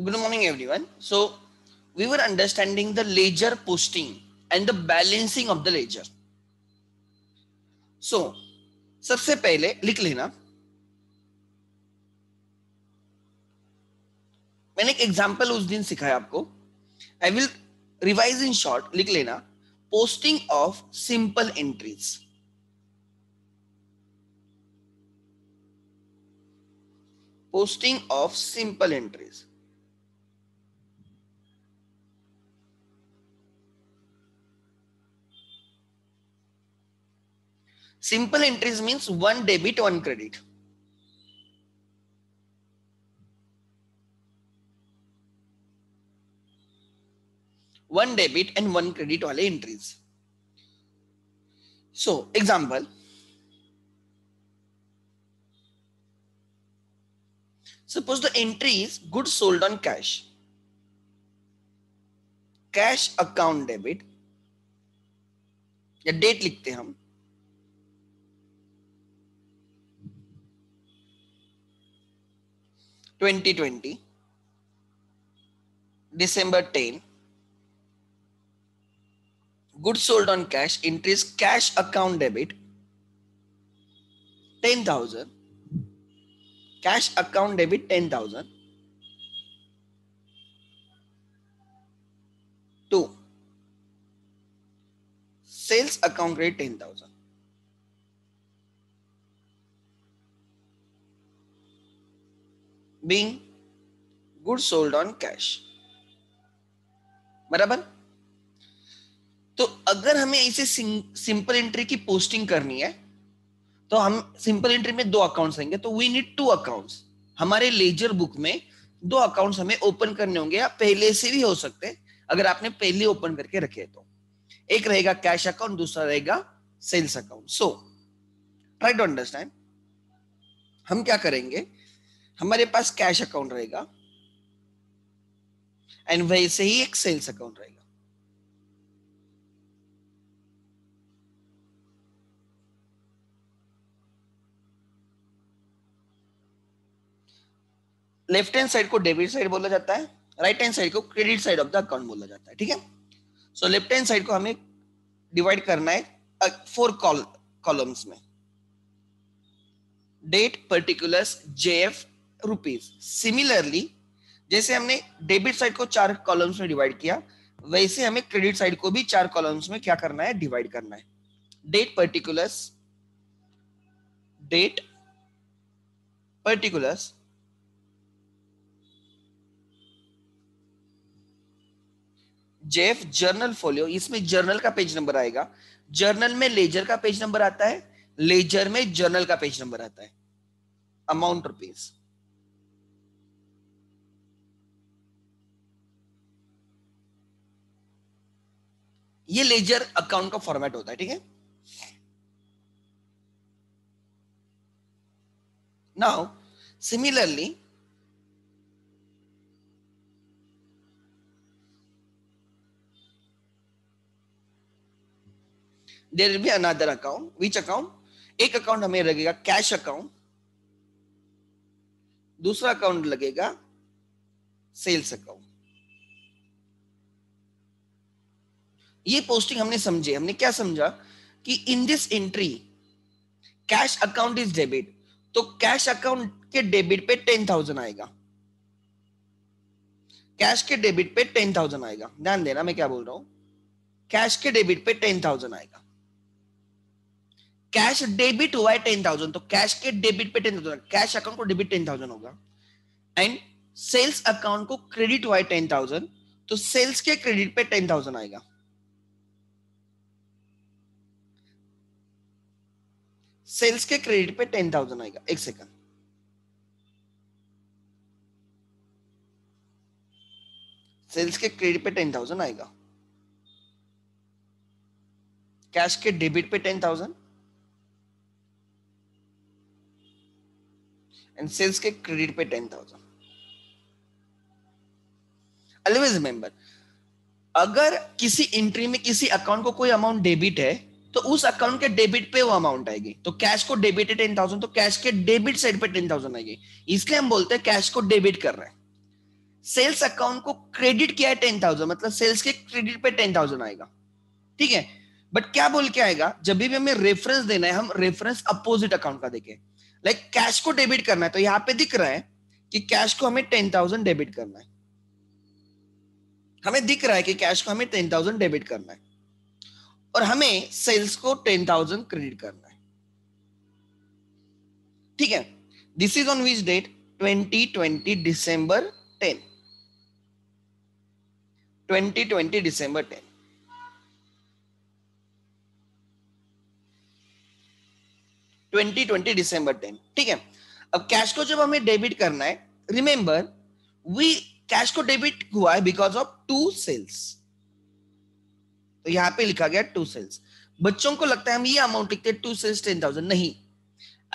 Good morning, everyone. So, we were understanding the ledger posting and the balancing of the ledger. So, सबसे पहले लिख लेना, मैंने एक एग्जाम्पल उस दिन सिखाया आपको. I will revise in short. लिख लेना, posting of simple entries. Posting of simple entries. Simple entries means one debit, one credit. One debit and one credit वाले entries. So, example. Suppose the entry is goods sold on cash. Cash account debit. या date लिखते हम. (2020) December 10. Goods sold on cash. Entry is cash account debit 10,000. Cash account debit 10,000. 2. Sales account credit 10,000. Being goods sold on cash. बराबर. तो अगर हमें ऐसे simple entry की posting करनी है तो हम सिंपल एंट्री में दो अकाउंट्स आएंगे, तो वी नीड टू अकाउंट्स. हमारे लेजर बुक में दो अकाउंट्स हमें ओपन करने होंगे, या पहले से भी हो सकते हैं अगर आपने पहले ओपन करके रखे तो. एक रहेगा कैश अकाउंट, दूसरा रहेगा sales account. So try to understand. हम क्या करेंगे, हमारे पास कैश अकाउंट रहेगा एंड वैसे ही एक सेल्स अकाउंट रहेगा. लेफ्ट हैंड साइड को डेबिट साइड बोला जाता है, राइट हैंड साइड को credit side of the account बोला जाता है. ठीक है. सो लेफ्ट हैंड साइड को हमें डिवाइड करना है 4 कॉलम्स में. Date, particulars, JF, rupees. Similarly जैसे हमने डेबिट साइड को 4 कॉलम्स में डिवाइड किया, वैसे हमें क्रेडिट साइड को भी 4 कॉलम्स में क्या करना है, डिवाइड करना है. Date, particulars, date, particulars, JF journal folio. इसमें जर्नल का पेज नंबर आएगा. जर्नल में लेजर का पेज नंबर आता है, लेजर में जर्नल का पेज नंबर आता है. Amount rupees. ये लेजर अकाउंट का फॉर्मेट होता है. ठीक है. Now similarly there will be another account. Which account? एक अकाउंट हमें लगेगा कैश अकाउंट, दूसरा अकाउंट लगेगा सेल्स अकाउंट. ये पोस्टिंग हमने समझे. हमने क्या समझा कि इन this entry cash account is debit, तो कैश अकाउंट के डेबिट पे 10,000 आएगा. कैश के डेबिट पे 10,000 आएगा. ध्यान देना मैं क्या बोल रहा हूं. कैश के डेबिट पे 10,000 आएगा. कैश डेबिट हुआ है 10,000, तो कैश के डेबिट पे 10,000, कैश अकाउंट को डेबिट 10,000 होगा. एंड सेल्स अकाउंट को क्रेडिट हुआ है 10,000, तो सेल्स के क्रेडिट पे 10,000 आएगा. सेल्स के क्रेडिट पे 10,000 आएगा. एक सेकंड. सेल्स के क्रेडिट पे 10,000 आएगा. कैश के डेबिट पे 10,000 एंड सेल्स के क्रेडिट पे 10,000. ऑलवेज रिमेंबर, अगर किसी एंट्री में किसी अकाउंट को कोई अमाउंट डेबिट है तो उस अकाउंट के डेबिट पे वो अमाउंट आएगी. तो कैश को डेबिट है 10,000, तो कैश के डेबिट साइड पे 10,000 आएगी. इसलिए हम बोलते हैं कैश को डेबिट कर रहे हैं. सेल्स अकाउंट को क्रेडिट किया है 10,000, मतलब सेल्स के क्रेडिट पे 10,000 आएगा, ठीक है। बट क्या बोल के आएगा, जब भी हमें रेफरेंस देना है हम रेफरेंस अपोजिट अकाउंट का देखें। लाइक कैश को डेबिट करना है तो यहाँ पे दिख रहा है कि कैश को हमें 10,000 डेबिट करना है, हमें दिख रहा है कि कैश को हमें 10,000 डेबिट करना है और हमें सेल्स को 10,000 क्रेडिट करना है, ठीक है। This is on which date, 2020 December 10, 2020 December 10। 2020 December 10, ठीक है। अब कैश को जब हमें डेबिट करना है, रिमेंबर वी कैश को डेबिट हुआ है बिकॉज ऑफ 2 सेल्स, तो यहां पे लिखा गया 2 सेल्स। बच्चों को लगता है हम ये अमाउंट लिखते हैं 2 सेल्स 10,000, नहीं,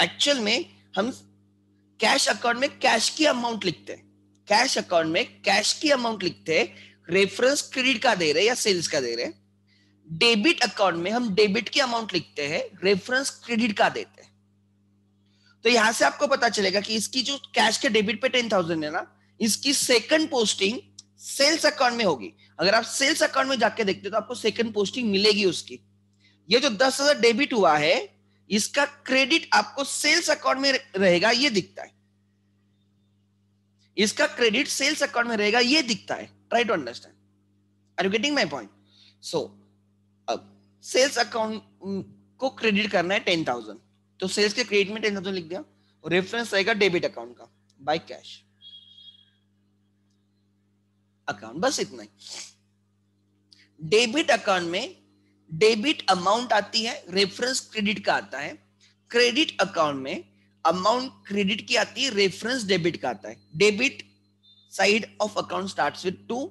एक्चुअल में हम कैश अकाउंट में कैश की अमाउंट लिखते हैं, कैश अकाउंट में कैश की अमाउंट लिखते हैं, रेफरेंस क्रेडिट का दे रहे हैं या सेल्स का दे रहे हैं। डेबिट अकाउंट में हम डेबिट की अमाउंट लिखते हैं, रेफरेंस क्रेडिट का देते हैं। तो यहां से आपको पता चलेगा कि इसकी जो कैश के डेबिट पे 10,000 है ना, इसकी सेकंड पोस्टिंग सेल्स अकाउंट में होगी। अगर आप सेल्स अकाउंट में जाके देखते तो आपको सेकंड पोस्टिंग मिलेगी उसकी। ये जो 10,000 डेबिट हुआ है, इसका क्रेडिट आपको सेल्स अकाउंट में रहेगा, ये दिखता है। इसका क्रेडिट सेल्स अकाउंट में रहेगा, ये दिखता है। Try to understand, are you getting my point? So अब सेल्स अकाउंट को क्रेडिट करना है 10,000, तो सेल्स के क्रेडिट में 10,000 लिख दिया, और रेफरेंस रहेगा डेबिट अकाउंट का बाय कैश अकाउंट, बस इतना ही। डेबिट अकाउंट में डेबिट अमाउंट आती है, रेफरेंस क्रेडिट का आता है। क्रेडिट अकाउंट में अमाउंट क्रेडिट की आती है, रेफरेंस डेबिट का आता है। Debit side of account starts with 2,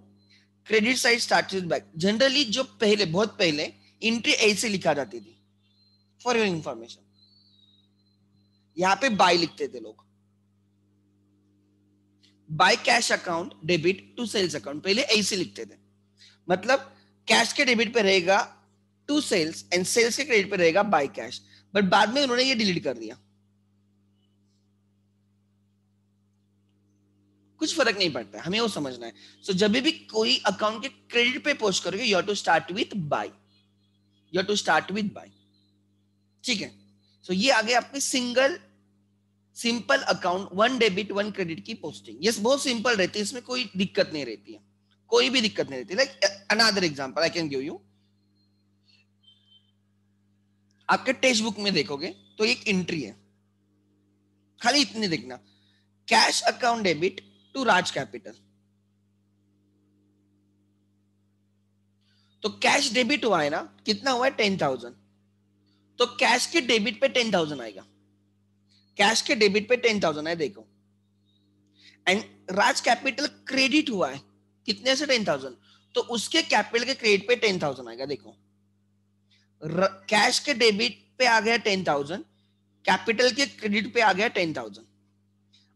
credit side starts with back. Generally जो पहले, बहुत पहले एंट्री ऐसे लिखा जाती थी, फॉर योर इंफॉर्मेशन, यहां पे बाय लिखते थे लोग, by cash account debit to sales account, पहले ऐसे लिखते थे। मतलब कैश के डेबिट पे रहेगा टू सेल्स एंड सेल्स के क्रेडिट पे रहेगा बाय कैश, बट बाद में उन्होंने ये डिलीट कर दिया। कुछ फर्क नहीं पड़ता है, हमें वो समझना है। सो जब भी कोई अकाउंट के क्रेडिट पे पोस्ट करोगे, you have to start with by, you have to start with by, ठीक है। सो ये आगे आपकी single simple account, 1 debit 1 credit की पोस्टिंग, ये बहुत सिंपल रहती है, इसमें कोई दिक्कत नहीं रहती है, कोई भी दिक्कत नहीं रहती। Like another example I can give you, आपके टेक्स्ट बुक में देखोगे तो एक एंट्री है, खाली इतने देखना, cash account debit to Raj capital. तो कैश डेबिट हुआ है ना, कितना हुआ है 10,000, तो कैश के डेबिट पे 10,000 आएगा, कैश के डेबिट पे 10,000 है, देखो। एंड राज कैपिटल क्रेडिट हुआ है कितने से 10,000, तो उसके कैपिटल के क्रेडिट पे 10,000 आएगा, देखो। कैश के डेबिट पे आ गया 10,000, कैपिटल के क्रेडिट पे आ गया 10,000।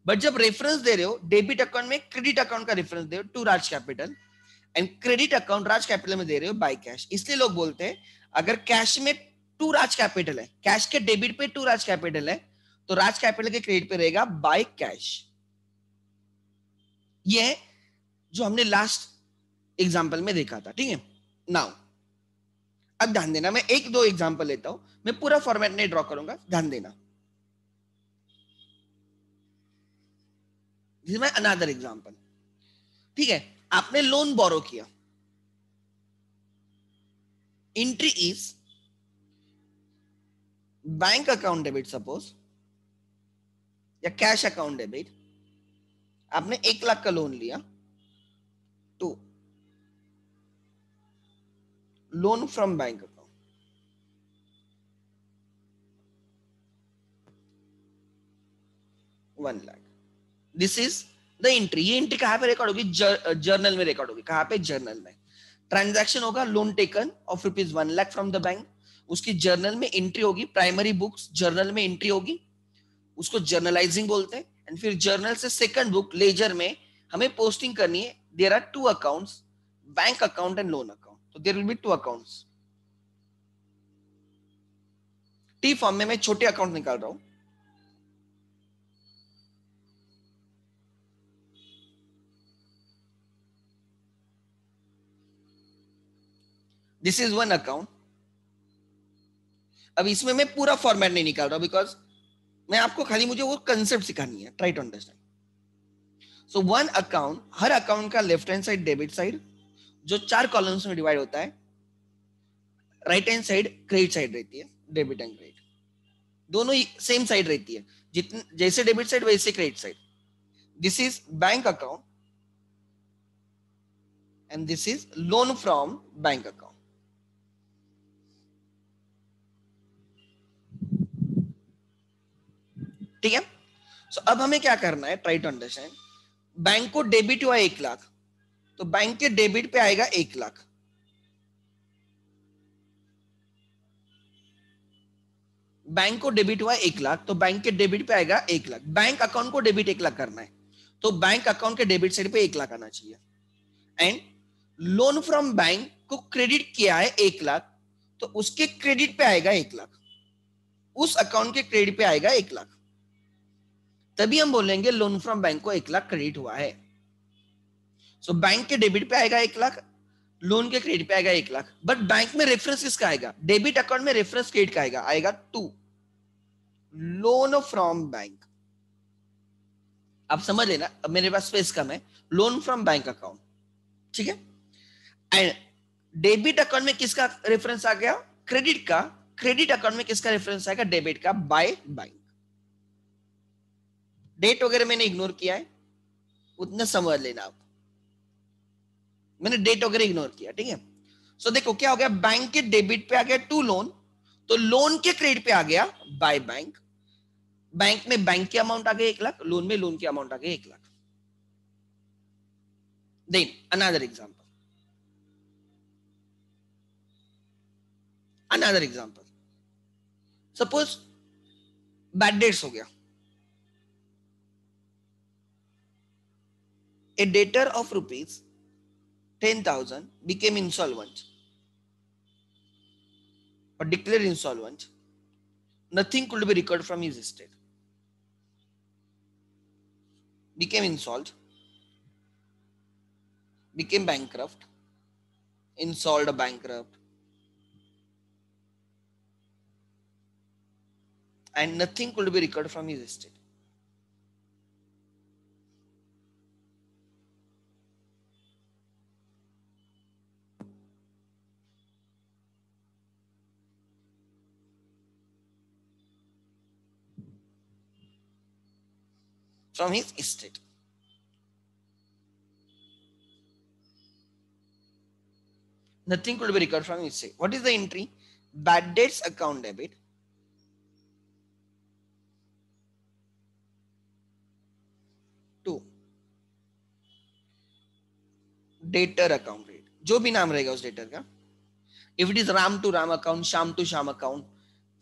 बट जब रेफरेंस दे रहे हो डेबिट अकाउंट में, क्रेडिट अकाउंट का रेफरेंस दे रहे हो to Raj capital, and credit account Raj capital में दे रहे हो बाय कैश, इसलिए लोग बोलते हैं अगर कैश में टू राज कैपिटल है, कैश के डेबिट पे टू राज कैपिटल है, तो राज कैपिटल के क्रेडिट पे रहेगा बाय कैश। ये है जो हमने लास्ट एग्जांपल में देखा था, ठीक है। नाउ अब ध्यान देना, मैं एक दो एग्जांपल लेता हूं, मैं पूरा फॉर्मेट नहीं ड्रॉ करूंगा, ध्यान देना। This is my another example, ठीक है। आपने लोन बोरो किया, entry is bank account debit suppose, या कैश अकाउंट डेबिट। आपने 1 लाख का लोन लिया, to loan from bank account, 1 lakh, this is the entry. ये एंट्री कहां पे रिकॉर्ड होगी, जर्नल में रिकॉर्ड होगी। कहां पे, जर्नल में। ट्रांजैक्शन होगा loan taken of rupees 1 lakh from the bank, उसकी जर्नल में एंट्री होगी, प्राइमरी बुक्स जर्नल में एंट्री होगी, उसको जर्नलाइजिंग बोलते हैं। एंड फिर जर्नल से सेकंड बुक लेजर में हमें पोस्टिंग करनी है। There are 2 accounts, bank account and loan account, तो there will be 2 accounts. T form में मैं छोटे अकाउंट निकाल रहा हूं, दिस इज वन अकाउंट. अब इसमें मैं पूरा फॉर्मेट नहीं निकाल रहा बिकॉज मैं आपको खाली मुझे वो कंसेप्ट सिखानी है. Try to understand. So one account, हर अकाउंट का left hand side debit side जो 4 कॉलम्स में डिवाइड होता है. Right hand side credit side रहती है. डेबिट एंड क्रेडिट दोनों ही सेम साइड रहती है. जितने जैसे डेबिट साइड वैसे credit side. This is bank account and this is loan from bank account. ठीक है. सो अब हमें क्या करना है, ट्राई टू अंडरस्टैंड. बैंक को डेबिट हुआ 1 लाख, तो बैंक के डेबिट पे आएगा 1 लाख. बैंक को डेबिट हुआ 1 लाख, तो बैंक के डेबिट पे आएगा 1 लाख. बैंक अकाउंट को डेबिट 1 लाख करना है, तो बैंक अकाउंट के डेबिट साइड पे 1 लाख आना चाहिए. एंड लोन फ्रॉम बैंक को क्रेडिट किया है 1 लाख, तो उसके क्रेडिट पे आएगा 1 लाख. उस अकाउंट के क्रेडिट पे आएगा 1 लाख. तभी हम बोलेंगे लोन फ्रॉम बैंक को 1 लाख क्रेडिट हुआ है. सो बैंक के डेबिट पे आएगा 1 लाख, लोन के क्रेडिट पे आएगा 1 लाख. बट बैंक में रेफरेंस किसका आएगा? डेबिट अकाउंट में रेफरेंस क्रेडिट का आएगा 2. Loan from bank. आप समझ लेना, अब मेरे पास स्पेस कम है. Loan from bank account. ठीक है. एंड डेबिट अकाउंट में किसका रेफरेंस आ गया? क्रेडिट का. क्रेडिट अकाउंट में किसका रेफरेंस आएगा? डेबिट का, बाय बैंक. डेट वगैरह मैंने इग्नोर किया है, उतना समझ लेना आप. मैंने डेट वगैरह इग्नोर किया. ठीक है. सो देखो क्या हो गया, बैंक के डेबिट पे आ गया 2 लोन, तो लोन के क्रेडिट पे आ गया बाय बैंक. बैंक में बैंक की अमाउंट आ गई 1 लाख, लोन में लोन की अमाउंट आ गई 1 lakh. Then another example. Suppose bad debts हो गया. A debtor of rupees 10,000 became insolvent or declared insolvent. Nothing could be recovered from his estate. Became insolvent, became bankrupt, insolved a bankrupt, and nothing could be recovered from his estate. From his estate. Nothing could be recovered from his estate. What is the entry? Bad debts account debit. Two. Debtor account rate. जो भी नाम रहेगा उस debtor का. If it is Ram to Ram account, Shyam to Shyam account,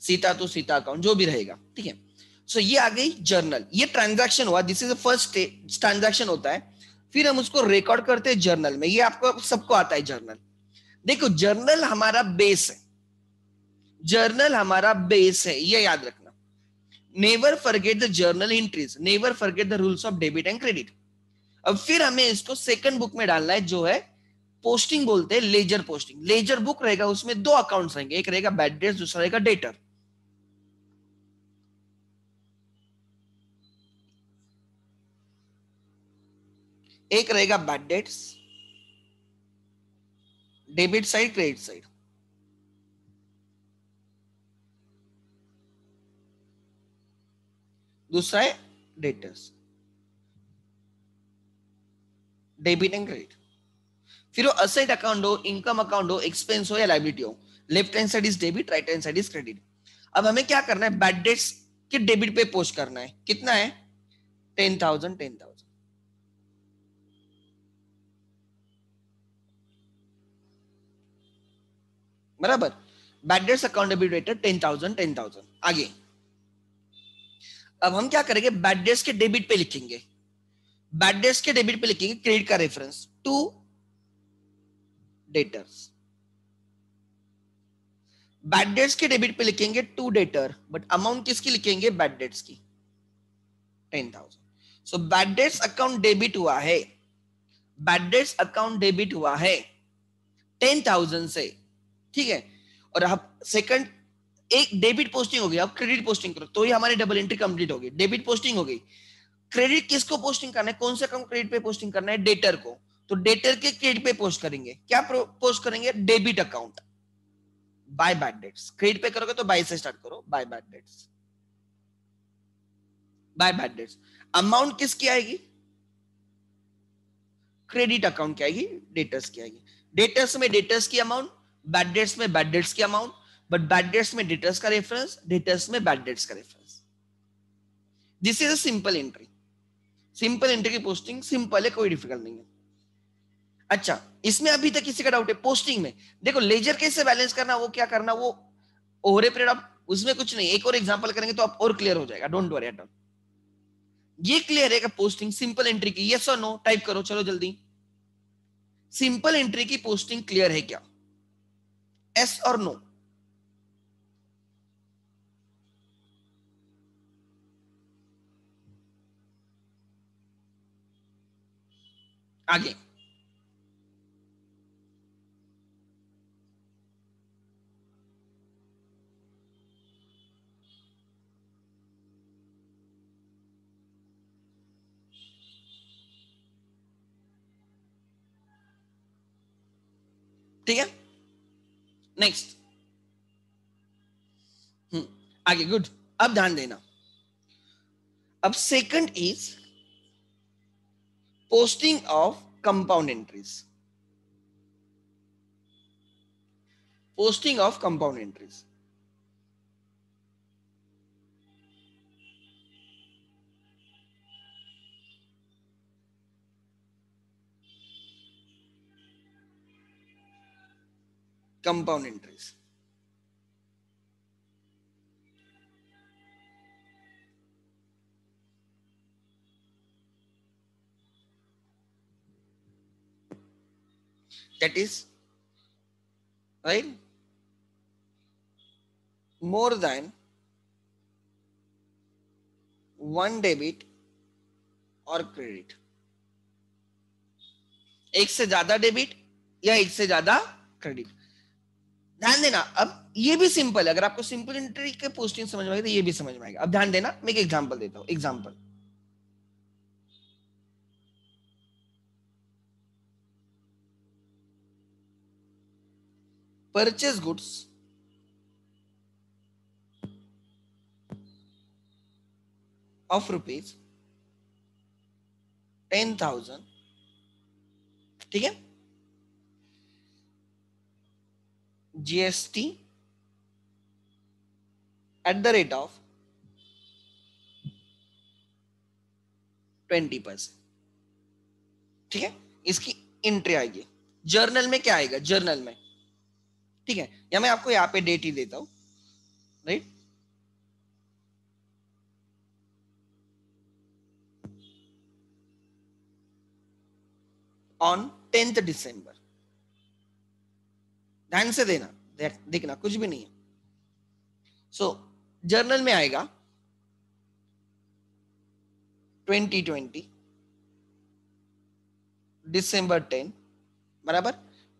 Sita to Sita account, जो भी रहेगा. ठीक है. सो ये आ गई जर्नल. ये ट्रांजैक्शन हुआ. This is the first transaction होता है. फिर हम उसको रिकॉर्ड करते हैं जर्नल में. ये आपको सबको आता है जर्नल. देखो जर्नल हमारा बेस है. जर्नल हमारा बेस है, ये याद रखना. Never forget the journal entries, never forget the rules of debit and credit. अब फिर हमें इसको सेकंड बुक में डालना है, जो है पोस्टिंग बोलते हैं, लेजर पोस्टिंग. लेजर बुक रहेगा, उसमें 2 अकाउंट्स रहेंगे. एक रहेगा बैड डेट्स, दूसरा रहेगा डेटर. एक रहेगा bad debts, debit side credit side. दूसरा है डेटर्स, डेबिट एंड क्रेडिट. फिर वो असेट अकाउंट हो, इनकम अकाउंट हो, एक्सपेंस हो या लायबिलिटी हो. Left hand side is debit, right hand side is credit. अब हमें क्या करना है, बैड डेट्स के डेबिट पे पोस्ट करना है. कितना है? 10,000 10,000. बराबर. Bad debts account debit rated 10,000 10,000. आगे अब हम क्या करेंगे, बैड डेट्स के डेबिट पे लिखेंगे. बैड डेट्स के डेबिट पे लिखेंगे क्रेडिट का reference to debtors. Bad debts के डेबिट पे लिखेंगे टू डेटर, बट अमाउंट किसकी लिखेंगे? बैड डेट्स की, 10,000. So bad debts account debit हुआ है. बैड डेट्स अकाउंट डेबिट हुआ है 10,000 से. ठीक है। और अब सेकंड, एक डेबिट पोस्टिंग हो गई, अब क्रेडिट पोस्टिंग करो तो ये हमारी डबल एंट्री कंप्लीट हो गई। डेबिट पोस्टिंग हो गई। क्रेडिट किसको पोस्टिंग करना है, कौन सा अकाउंट क्रेडिट पे पोस्टिंग करना है, डेटर को, तो डेटर के क्रेडिट पे पोस्ट करेंगे। क्या पोस्ट करेंगे, debit account by bad debts. Credit पे करोगे तो बाय से स्टार्ट करो, by bad debts, by bad debts. Amount किसकी आएगी, क्रेडिट अकाउंट की आएगी, डेटर्स की आएगी। डेटर्स में डेटर्स की अमाउंट, बैड डेट्स में बैड डेट्स की अमाउंट, बट बैड डेट्स में डेटर्स का रेफरेंस, डेटर्स में बैड डेट्स का reference. This is a simple entry. Simple entry की पोस्टिंग सिंपल है, कोई डिफिकल्ट नहीं है। अच्छा, इसमें अभी तक किसी का डाउट है पोस्टिंग में? देखो लेजर कैसे बैलेंस करना, वो क्या करना, वो ओवर ए पीरियड ऑफ, उसमें कुछ नहीं, एक और एग्जांपल करेंगे तो आप और क्लियर हो जाएगा, डोंट वरी एट ऑल। ये क्लियर है कि पोस्टिंग सिंपल एंट्री की, यस और नो टाइप करो, चलो जल्दी। सिंपल एंट्री की पोस्टिंग क्लियर है क्या, एस और नो? आगे ठीक है, नेक्स्ट। आगे गुड। अब ध्यान देना, अब second is posting of compound entries. Posting of compound entries, compound entries. That is right, more than one debit और क्रेडिट, एक से ज्यादा डेबिट या एक से ज्यादा क्रेडिट। ध्यान देना, अब ये भी सिंपल है, अगर आपको सिंपल एंट्री के पोस्टिंग समझ में आएगी तो ये भी समझ में आएगा। अब ध्यान देना, मैं एक एग्जांपल देता हूं। एग्जांपल, परचेज गुड्स ऑफ ₹10,000, ठीक है, GST at the rate of 20%, ठीक है, इसकी एंट्री आएगी। जर्नल में क्या आएगा, जर्नल में, ठीक है, या मैं आपको यहाँ पे डेट ही देता हूं, राइट, ऑन 10th दिसंबर। ध्यान से देना, देखना कुछ भी नहीं है। सो जर्नल में आएगा 2020 दिसंबर 10 बराबर।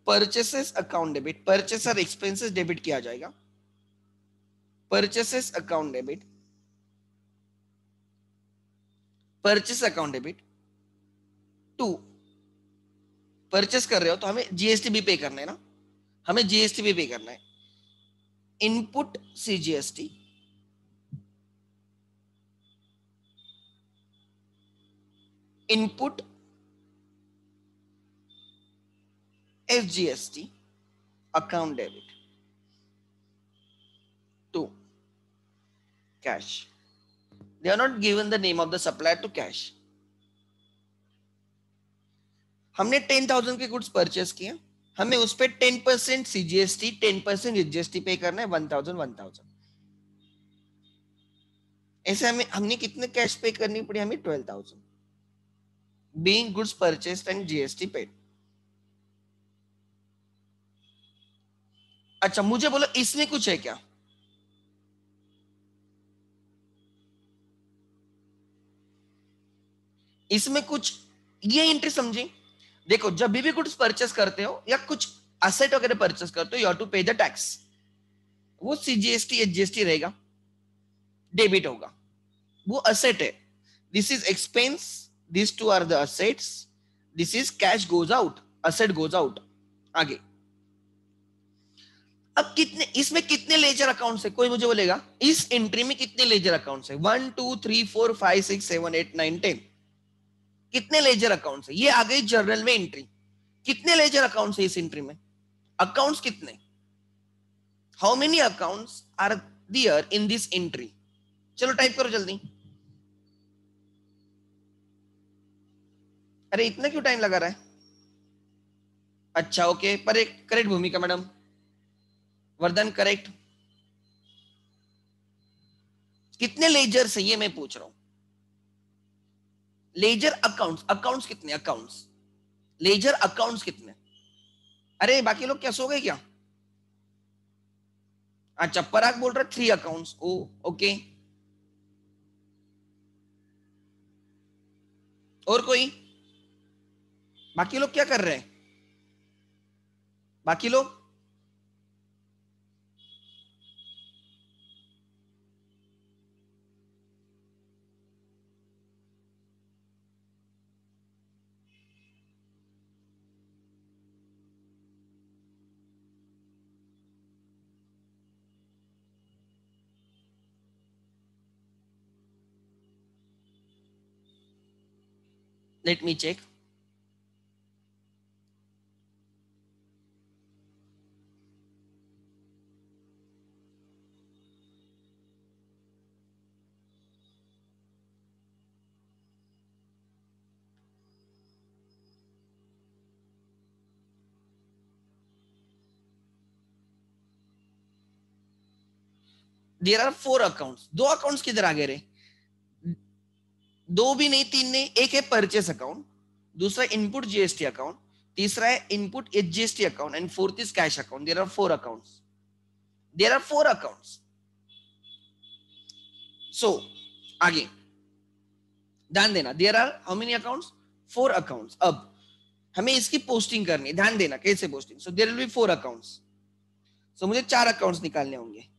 Purchases account debit, purchaser expenses debit किया जाएगा, purchases account debit, purchase account debit to, purchase कर रहे हो तो हमें जीएसटी भी पे करना है ना, हमें जीएसटी भी पे करना है। Input CGST, input SGST account debit to cash. They are not given the name of the supplier to cash. हमने 10,000 के गुड्स परचेस किए, हमें उस पर 10% सीजीएसटी 10% एसजीएसटी पे करना है, 1,000। ऐसे हमें हमने कितने कैश पे करनी पड़ी, हमें 12,000 being goods purchased and GST paid. अच्छा मुझे बोलो इसमें कुछ है क्या, इसमें कुछ, ये एंट्री समझी। देखो जब भी गुड्स परचेस करते हो या कुछ असेट वगैरह परचेस करते हो, you have to pay the tax, वो सीजीएसटी एचजीएसटी रहेगा, डेबिट होगा, वो असेट है. This is expense, this two are the assets, this is cash goes out, asset goes out. आगे अब कितने, इसमें कितने लेजर अकाउंट्स है, कोई मुझे बोलेगा इस एंट्री में कितने लेजर अकाउंट्स है? 1 2 3 4 5 6 7 8 9 10. कितने लेजर अकाउंट्स है? ये आ गई जर्नल में एंट्री. कितने लेजर अकाउंट्स है इस एंट्री में? अकाउंट्स कितने? How many accounts are there in this entry? चलो टाइप करो जल्दी. अरे इतना क्यों टाइम लगा रहा है? अच्छा ओके, पर एक करेक्ट भूमिका मैडम, वरदान करेक्ट. कितने लेजर्स है ये मैं पूछ रहा हूं. लेजर अकाउंट्स, अकाउंट्स कितने? अकाउंट्स, लेजर अकाउंट्स कितने? अरे बाकी लोग क्या सो गए क्या? अच्छा पराग बोल रहा है 3 अकाउंट्स. ओ ओके, और कोई? बाकी लोग क्या कर रहे हैं? बाकी लोग let me check. There are 4 accounts. 2 accounts किधर आ गए रे? 2 भी नहीं, 3 नहीं, एक है परचेस अकाउंट, दूसरा इनपुट जीएसटी अकाउंट, तीसरा है input HGST account, and fourth is cash account. There are 4 accounts. There are 4 accounts. So आगे ध्यान देना, there are how many accounts? 4 accounts. अब हमें इसकी पोस्टिंग करनी है, ध्यान देना कैसे posting. So there will be 4 accounts. So मुझे 4 अकाउंट्स निकालने होंगे.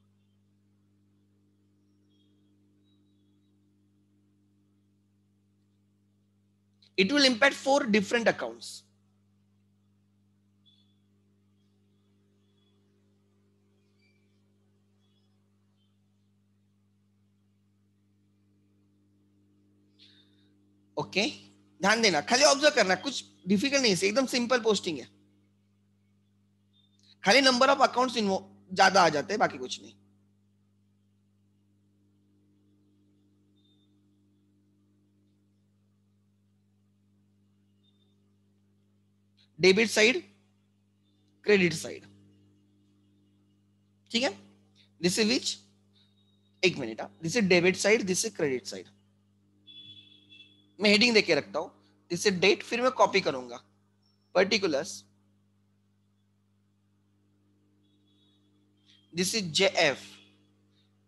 It will impact 4 different accounts. Okay ध्यान देना, खाली ऑब्जर्व करना, कुछ डिफिकल्ट नहीं है, एकदम सिंपल पोस्टिंग है. खाली नंबर ऑफ अकाउंट्स ज्यादा आ जाते हैं, बाकी कुछ नहीं. डेबिट साइड, क्रेडिट साइड, ठीक है. दिस इज विच, एक minute, this is debit side, this is credit side. मैं हेडिंग देके रखता हूं, दिस इज डेट, फिर मैं कॉपी करूंगा particulars. This is JF,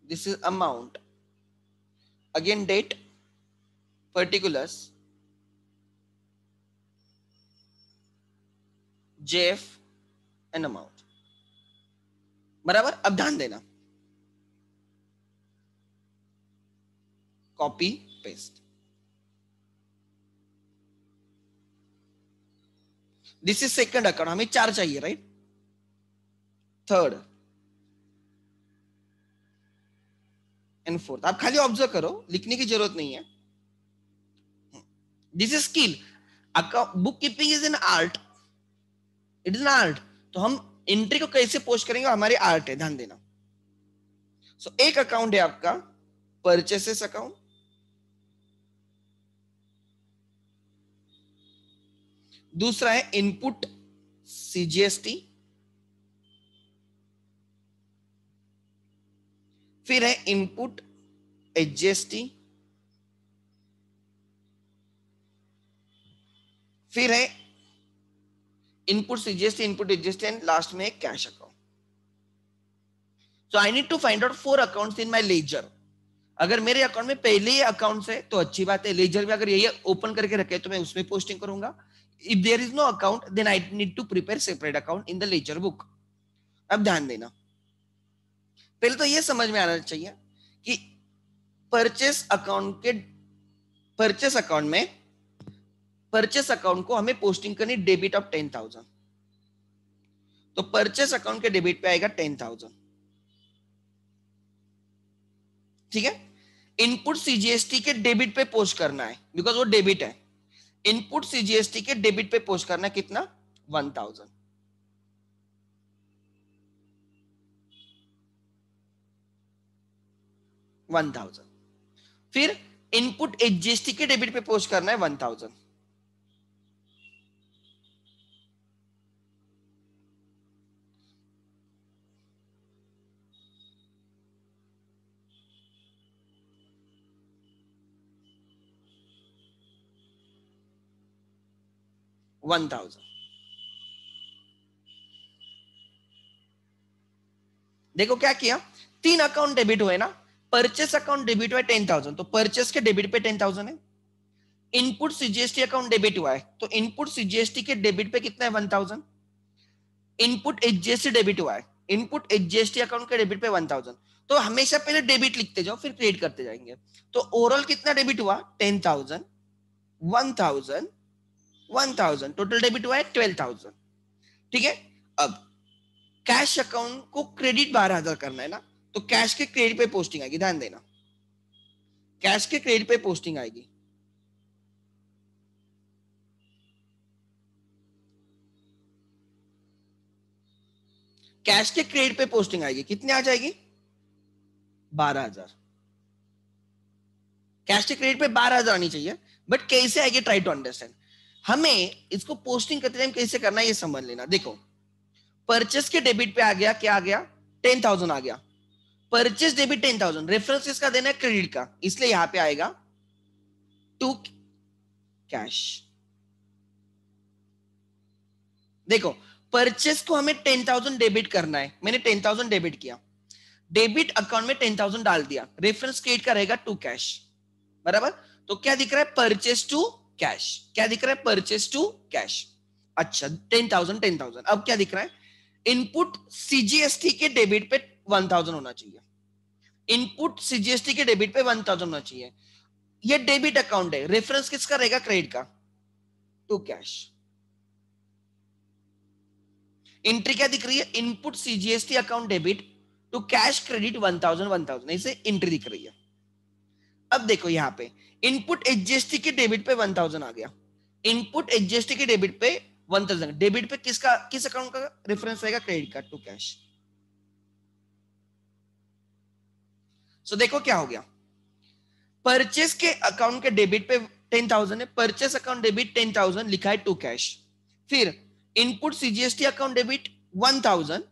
this is amount, again date, particulars, JF and amount. बराबर. अब ध्यान देना, copy paste. This is second account, हमें 4 चाहिए राइट. Third and fourth. आप खाली ऑब्जर्व करो, लिखने की जरूरत नहीं है. This is skill. Book keeping is an art, it is an art. तो हम एंट्री को कैसे पोस्ट करेंगे, हमारी आर्ट है, ध्यान देना. सो एक अकाउंट है आपका परचेसेस अकाउंट, दूसरा है इनपुट सीजीएसटी, फिर है इनपुट एचजीएसटी, फिर है input CGST, input SGST, and last में एक cash account. So I need to find out 4 accounts in my ledger. अगर मेरे अकाउंट में पहले ही अकाउंट्स है तो अच्छी बात है. लेजर में अगर यही ओपन करके रखे तो मैं उसमें पोस्टिंग करूंगा. if there is no account, then I need to prepare separate account in the ledger book. अब ध्यान देना, पहले तो ये समझ में आना चाहिए कि परचेस अकाउंट में परचेस अकाउंट को हमें पोस्टिंग करनी डेबिट ऑफ 10,000. तो परचेस अकाउंट के डेबिट पे आएगा 10,000. ठीक है. इनपुट सीजीएसटी के डेबिट पे पोस्ट करना है बिकॉज वो डेबिट है. इनपुट सीजीएसटी के डेबिट पे पोस्ट करना है कितना? 1,000. फिर इनपुट एचजीएसटी के डेबिट पे पोस्ट करना है 1,000. देखो क्या किया, 3 अकाउंट डेबिट हुए ना. परचेस अकाउंट डेबिट हुआ 10,000, तो परचेस के डेबिट पे 10,000 है. इनपुट सीजीएसटी अकाउंट डेबिट हुआ है, तो इनपुट सीजीएसटी के डेबिट पे कितना है? 1,000. इनपुट एचजीएसटी डेबिट हुआ है, इनपुट एचजीएसटी अकाउंट के डेबिट पे 1,000. तो हमेशा पहले डेबिट लिखते जाओ, फिर क्रेडिट करते जाएंगे. तो ओवरऑल कितना डेबिट हुआ? 10,000, 1,000, 1,000. टोटल डेबिट हुआ है 12,000. ठीक है. अब कैश अकाउंट को क्रेडिट 12,000 करना है ना, तो कैश के क्रेडिट पे पोस्टिंग आएगी. ध्यान देना, कैश के क्रेडिट पे पोस्टिंग आएगी. कैश के क्रेडिट पे पोस्टिंग आएगी. कितने आ जाएगी? 12,000. कैश के क्रेडिट पे 12,000 आनी चाहिए. बट कैसे आएगी? Try to understand. हमें इसको पोस्टिंग करते टाइम कैसे करना है ये समझ लेना. देखो, परचेस के डेबिट पे आ गया, क्या आ गया? 10,000 आ गया. परचेस डेबिट 10,000, रेफरेंस किसका देना है? क्रेडिट का, इसलिए यहां पे आएगा टू कैश. देखो, परचेस को हमें 10,000 डेबिट करना है. मैंने 10,000 डेबिट किया, डेबिट अकाउंट में 10,000 डाल दिया. रेफरेंस क्रेडिट का रहेगा टू कैश. बराबर. तो क्या दिख रहा है? Purchase to cash. क्या दिख रहा है? Purchase to cash. अच्छा, 10,000 10,000. अब क्या दिख रहा है? इनपुट सीजीएसटी के डेबिट पे 1,000 होना चाहिए. इनपुट सीजीएसटी के डेबिट पे 1,000 होना चाहिए. ये डेबिट अकाउंट है, रेफरेंस किसका रहेगा? क्रेडिट का, टू कैश. एंट्री क्या दिख रही है? Input CGST account debit to cash credit 1,000 1,000, ऐसे एंट्री दिख रही है. अब देखो यहां पे इनपुट एचजीएसटी के डेबिट पे 1,000 आ गया. इनपुट एचजीएसटी के डेबिट पे 1,000. डेबिट पे किस अकाउंट का रेफरेंस रहेगा? क्रेडिट का, टू कैश. सो देखो क्या हो गया, परचेस के अकाउंट के डेबिट पे 10,000 है, परचेस अकाउंट डेबिट 10,000 लिखा है टू कैश. फिर input CGST account debit 1,000,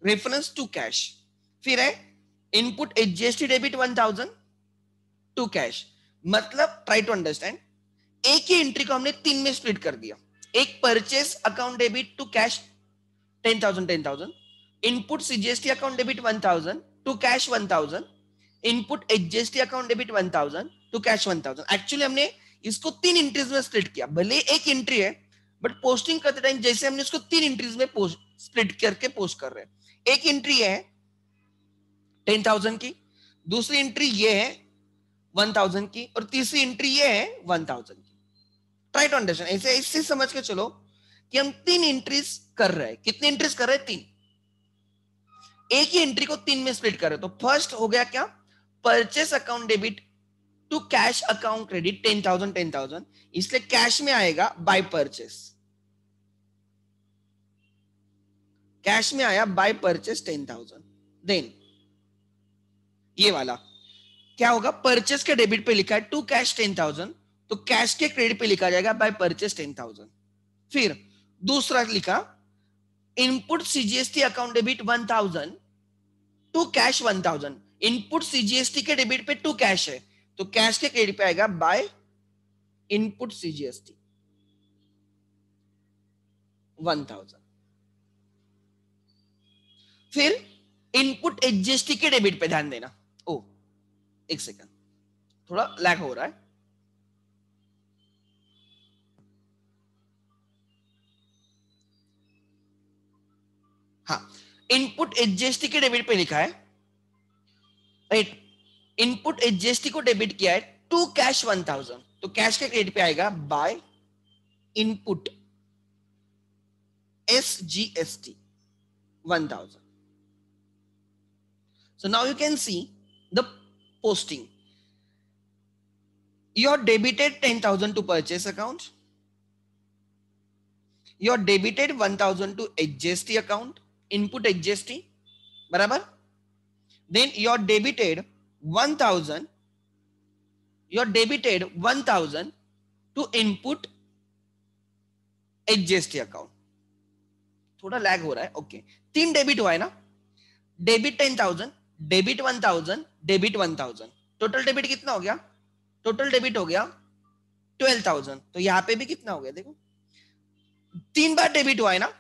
reference to cash. फिर है input SGST debit 1,000 to cash. मतलब ट्राई टू अंडरस्टैंड, एक ही एंट्री को हमने 3 में स्प्लिट कर दिया. एक purchase account debit to cash 10,000 10,000, input CGST account debit 1,000 to cash 1,000, input HGST account debit 1,000 to cash 1,000. Actually हमने इसको 3 एंट्रीज में स्प्लिट किया. भले एक एंट्री है, बट पोस्टिंग करते टाइम जैसे हमने इसको 3 एंट्रीज में स्प्लिट करके पोस्ट कर रहे हैं. एक एंट्री है 10,000 की, दूसरी एंट्री ये है 1,000 की, और तीसरी एंट्री ये है 1,000 की. Try to understand. ऐसे इससे समझ के चलो कि हम 3 एंट्रीज कर रहे हैं. कितनी एंट्रीज कर रहे हैं? 3. एक ही एंट्री को 3 में स्प्लिट कर रहे हैं. तो फर्स्ट हो गया क्या? Purchase account debit to cash account credit 10,000 10,000, इसलिए कैश में आएगा बाय परचेस. कैश में आया बाय परचेस 10,000. देन ये वाला क्या होगा? परचेस के डेबिट पे लिखा है टू कैश 10,000, तो कैश के क्रेडिट पे लिखा जाएगा बाय परचेस 10,000. फिर दूसरा लिखा input CGST account debit 1,000 to cash 1,000. Input CGST के डेबिट पे टू कैश है, तो कैश के क्रेडिट पे आएगा बाय इनपुट सीजीएसटी 1,000. फिर इनपुट एचजीएसटी के डेबिट पे ध्यान देना. ओ एक सेकंड, थोड़ा लैग हो रहा है. हाँ, इनपुट एचजीएसटी के डेबिट पे लिखा है, राइट, इनपुट एचजीएसटी को डेबिट किया है टू कैश 1000, तो कैश के क्रेडिट पे आएगा by input SGST 1000. So now you can see the posting. You are debited 10,000 to purchase account. You are debited 1,000 to HGST account, input HGST, बराबर. Then you are debited 1,000. You are debited 1,000 to input HGST account. थोड़ा lag हो रहा है. Okay, तीन debit हुआ है ना, debit 10,000, debit 1,000, debit 1,000. Total debit कितना हो गया? टोटल डेबिट हो गया 12,000. तो यहाँ पे भी कितना हो गया देखो, तीन बार डेबिट हुआ है ना,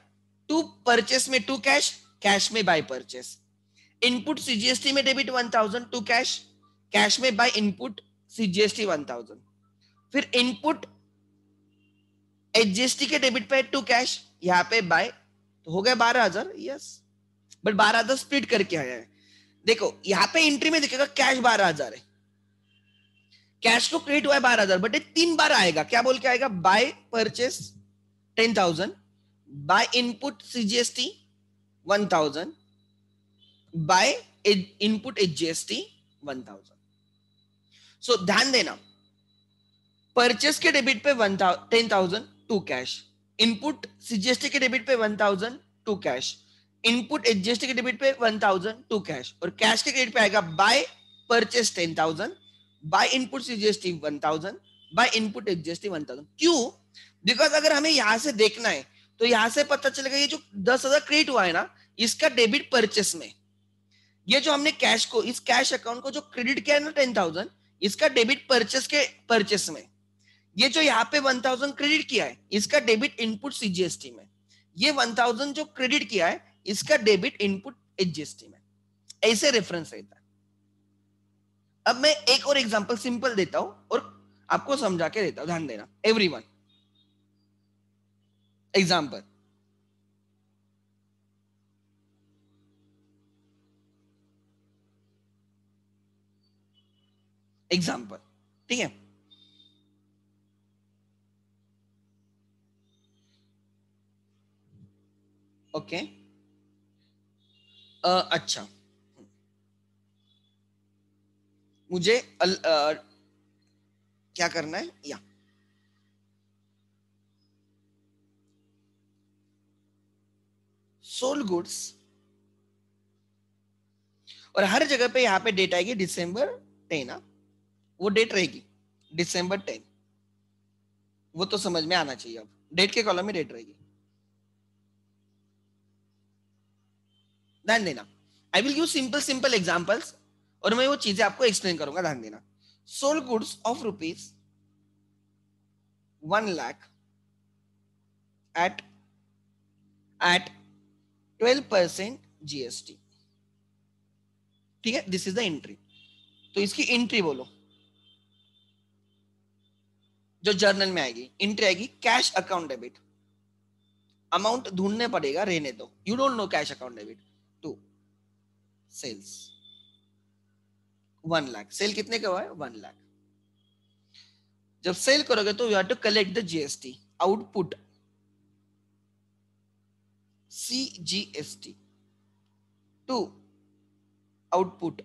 टू परचेस में टू कैश, कैश में बाय परचेस. इनपुट सीजीएसटी में डेबिट 1,000 टू कैश, कैश में बाय इनपुट सीजीएसटी 1,000. फिर इनपुट एचजीएसटी के डेबिट पे टू कैश, यहाँ पे बाय, तो हो गया 12,000. यस, बट 12,000 स्प्लिट करके आया है. देखो यहाँ पे एंट्री में दिखेगा कैश 12,000 है, कैश को क्रेडिट हुआ है 12,000, बट ये तीन बार आएगा. क्या बोल के आएगा? By purchase 10,000, by input CGST 1,000, by input SGST 1,000. So ध्यान देना, परचेस के डेबिट पे 10,000 टू कैश, इनपुट सीजीएसटी के डेबिट पे 1,000 टू कैश, इनपुट एचजीएसटी के डेबिट पे 1,000 टू कैश, और कैश के क्रेडिट पे आएगा by purchase 10,000, by input CGST 1,000, by input SGST 1,000. क्यों? बिकॉज अगर हमें यहां से देखना है तो यहां से पता चलेगा ये जो 10,000 क्रेडिट हुआ है ना, इसका डेबिट परचेस में, ये जो हमने कैश को, इस कैश अकाउंट को जो क्रेडिट किया है ना 10,000, इसका डेबिट परचेस के परचेस में. ये जो यहाँ पे 1,000 क्रेडिट किया है, इसका डेबिट इनपुट सीजीएसटी में. ये 1,000 जो क्रेडिट किया है, इसका डेबिट इनपुट एचजीएसटी में. ऐसे रेफरेंस रहता है. अब मैं एक और एग्जांपल सिंपल देता हूं और आपको समझा के देता हूं, ध्यान देना एवरीवन. एग्जांपल, एग्जांपल, ठीक है. ओके, अच्छा, मुझे क्या करना है, या सोल्ड गुड्स, और हर जगह पे यहाँ पे डेट आएगी December 10 ना, वो डेट रहेगी December 10, वो तो समझ में आना चाहिए. अब डेट के कॉलम में डेट रहेगी. ध्यान देना, I will give simple examples और मैं वो चीजें आपको एक्सप्लेन करूंगा. ध्यान देना, sold goods of rupees 1 lakh at 12% GST. ठीक है, दिस इज द एंट्री. तो इसकी एंट्री बोलो जो जर्नल में आएगी. एंट्री आएगी कैश अकाउंट डेबिट, अमाउंट ढूंढने पड़ेगा, रहने दो, you don't know cash account debit. To sales 1 lakh, sale कितने का हुआ है? 1 लाख. जब सेल करोगे तो you have to collect the GST, output CGST to output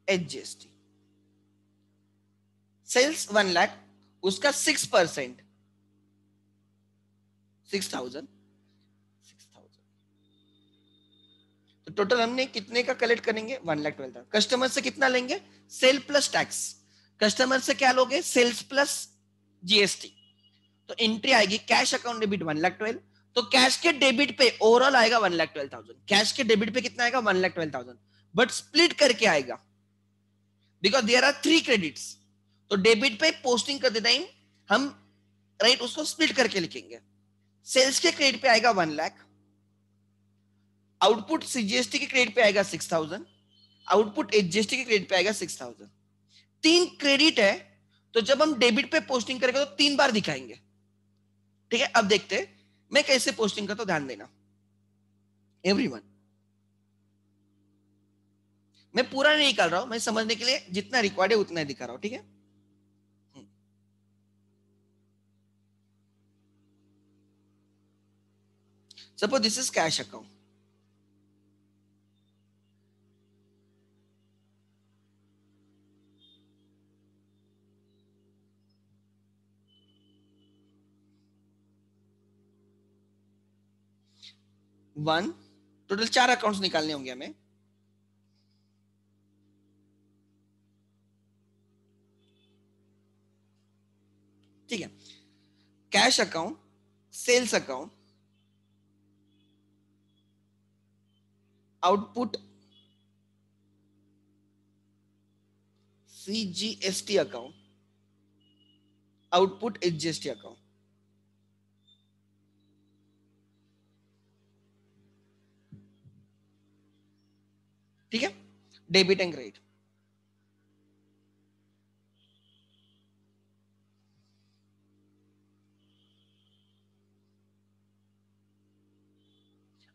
SGST. Sales 1 lakh, उसका 6%, 6,000. तो टोटल हमने कितने का कलेक्ट करेंगे? 1,12,000. कस्टमर से कितना लेंगे? Cell plus tax. कस्टमर से क्या लोगे? Sales plus GST. तो एंट्री आएगी कैश अकाउंट डेबिट 1,12,000. तो कैश के डेबिट पे ओवरऑल आएगा 1,12,000. कैश के डेबिट पे कितना आएगा? 1,12,000, बट स्प्लिट करके आएगा बिकॉज देयर आर 3 क्रेडिट्स. तो डेबिट पे पोस्टिंग करते टाइम हम राइट उसको स्प्लिट करके लिखेंगे. सेल्स के क्रेडिट पे आएगा 1 लाख, आउटपुट सीजीएसटी के क्रेडिट पे आएगा 6,000, आउटपुट एचजीएसटी के क्रेडिट पे आएगा 6,000. 3 क्रेडिट है, तो जब हम डेबिट पे पोस्टिंग करेंगे तो 3 बार दिखाएंगे. ठीक है, अब देखते हैं. मैं कैसे पोस्टिंग करता हूं, ध्यान देना एवरीवन। मैं पूरा नहीं निकाल रहा हूं, मैं समझने के लिए जितना रिक्वायर्ड है उतना ही दिखा रहा हूं, ठीक है। Suppose this is cash account. One, total 4 accounts निकालने होंगे हमें। ठीक है, cash account, sales account, output CGST account, output SGST account. ठीक है, डेबिट एंड क्रेडिट।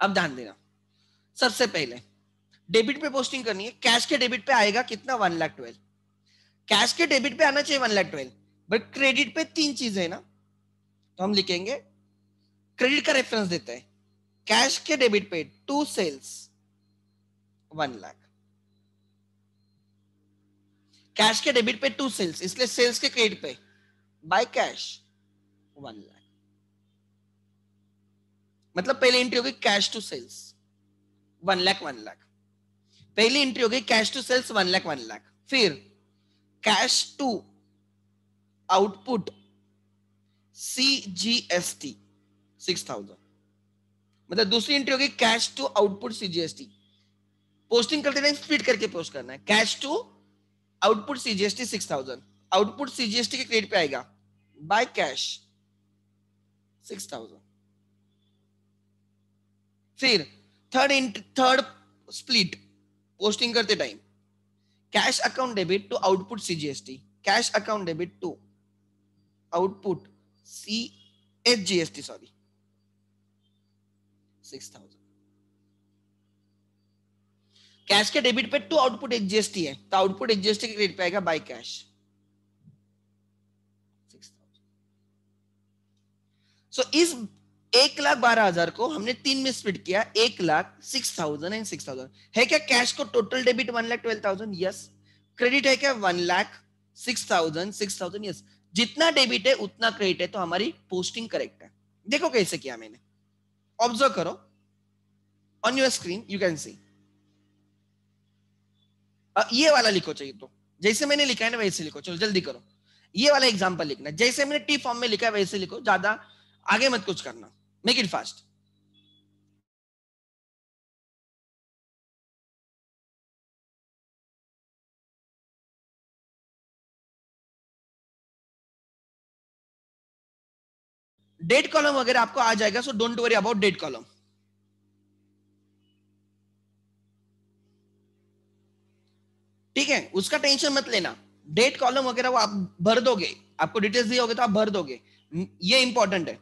अब ध्यान देना, सबसे पहले डेबिट पे पोस्टिंग करनी है। कैश के डेबिट पे आएगा कितना, 1,12,000। कैश के डेबिट पे आना चाहिए 1,12,000, बट क्रेडिट पे 3 चीजें है ना, तो हम लिखेंगे क्रेडिट का रेफरेंस देते हैं। कैश के डेबिट पे टू सेल्स 1,00,000, कैश के डेबिट पे टू सेल्स, इसलिए सेल्स के क्रेडिट पे बाय कैश 1,00,000। मतलब पहली एंट्री होगी कैश टू सेल्स 1,00,000 1,00,000। पहली एंट्री होगी कैश टू सेल्स 1,00,000 1,00,000। फिर कैश टू आउटपुट सीजीएसटी 6,000। मतलब दूसरी एंट्री होगी cash to output CGST. Posting करते टाइम स्प्लिट करके पोस्ट करना है। Cash to output CGST 6,000, output CGST के क्रेडिट पे आएगा बाय कैश 6,000। फिर थर्ड स्प्लिट पोस्टिंग करते time cash account debit to output CGST, cash account debit to output C SGST, sorry 6,000। Cash के debit पे टू आउटपुट एचजीएसटी है, तो output HGST के क्रेडिट पे आएगा बाय कैश 6,000। सो इस 1,12,000 को हमने 3 में स्प्लिट किया, 1,00,000, 6,000 एंड 6,000। है क्या कैश को टोटल डेबिट 1,12,000? यस। क्रेडिट है क्या 1,00,000, 6,000, 6,000? यस। जितना डेबिट है उतना क्रेडिट है, तो हमारी पोस्टिंग करेक्ट है। देखो कैसे किया मैंने, ऑब्जर्व करो on your screen, you can सी। ये वाला लिखो चाहिए तो, जैसे मैंने लिखा है ना वैसे लिखो। चलो जल्दी करो, ये वाला एग्जांपल लिखना जैसे मैंने टी फॉर्म में लिखा है वैसे लिखो, ज्यादा आगे मत कुछ करना, make it fast. Date column वगैरह आपको आ जाएगा, so don't worry about date column. ठीक है, उसका टेंशन मत लेना। डेट कॉलम वगैरह वो आप भर दोगे, आपको डिटेल्स दिए होगे तो आप भर दोगे, ये इंपॉर्टेंट है।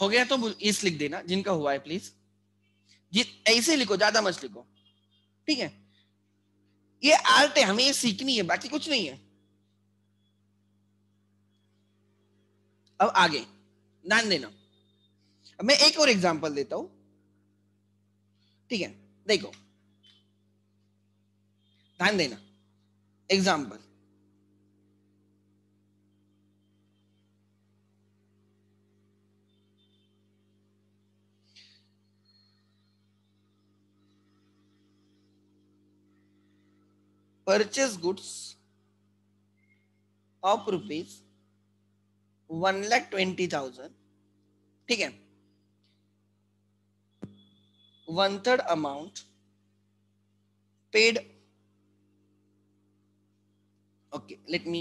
हो गया तो इस लिख देना जिनका हुआ है प्लीज, ऐसे लिखो, ज्यादा मत लिखो, ठीक है। ये आर्ट है, हमें ये सीखनी है, बाकी कुछ नहीं है। अब आगे ध्यान देना, अब मैं एक और एग्जांपल देता हूं, ठीक है। देखो ध्यान देना, example, purchase goods of rupees 1,20,000, ठीक है। 1/3 amount paid, okay, let me,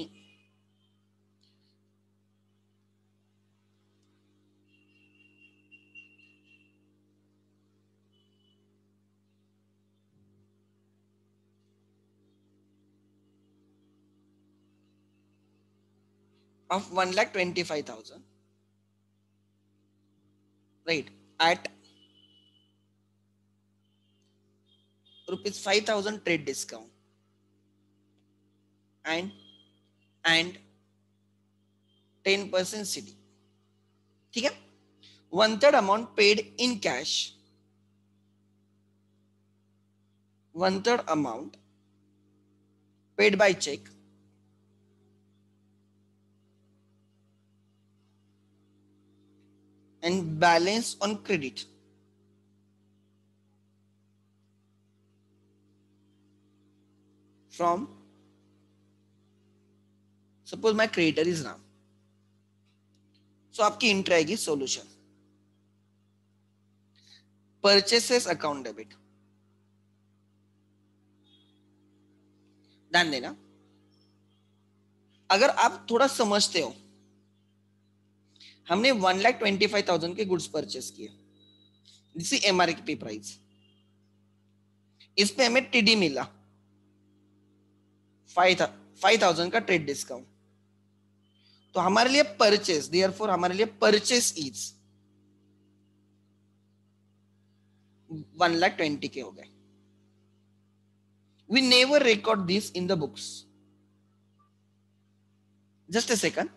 of 1,25,000, right, at rupees 5,000 trade discount, and and 10% CD, ठीक है। 1/3 amount paid in cash, 1/3 amount paid by cheque, and balance on credit from, suppose my creditor is Ram, so आपकी inter आएगी solution, purchases account debit. ध्यान देना, अगर आप थोड़ा समझते हो, हमने 1,25,000 के गुड्स परचेस किए, दिस इज एमआरपी प्राइस, इस पे हमें टीडी मिला 5,000 का ट्रेड डिस्काउंट, तो हमारे लिए परचेस, देयरफॉर हमारे लिए परचेस इज 1,20,000 के हो गए। We never record this in the books, just a second,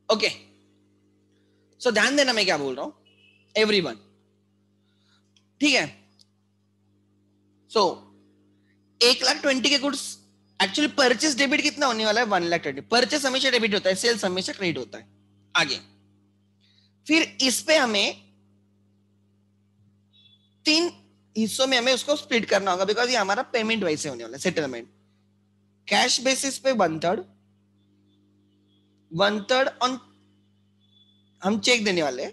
okay. So ध्यान देना मैं क्या बोल रहा हूं एवरीवन, ठीक है। सो 1,20,000 के गुड्स, एक्चुअली परचेस डेबिट कितना होने वाला है 1,20,000, परचेस हमेशा डेबिट होता है, सेल्स हमेशा क्रेडिट होता है। आगे फिर इस पे हमें 3 हिस्सों में हमें उसको स्प्लिट करना होगा, बिकॉज ये हमारा पेमेंट वैसे होने वाला है, सेटलमेंट कैश बेसिस पे 1/3, 1/3 ऑन हम चेक देने वाले हैं,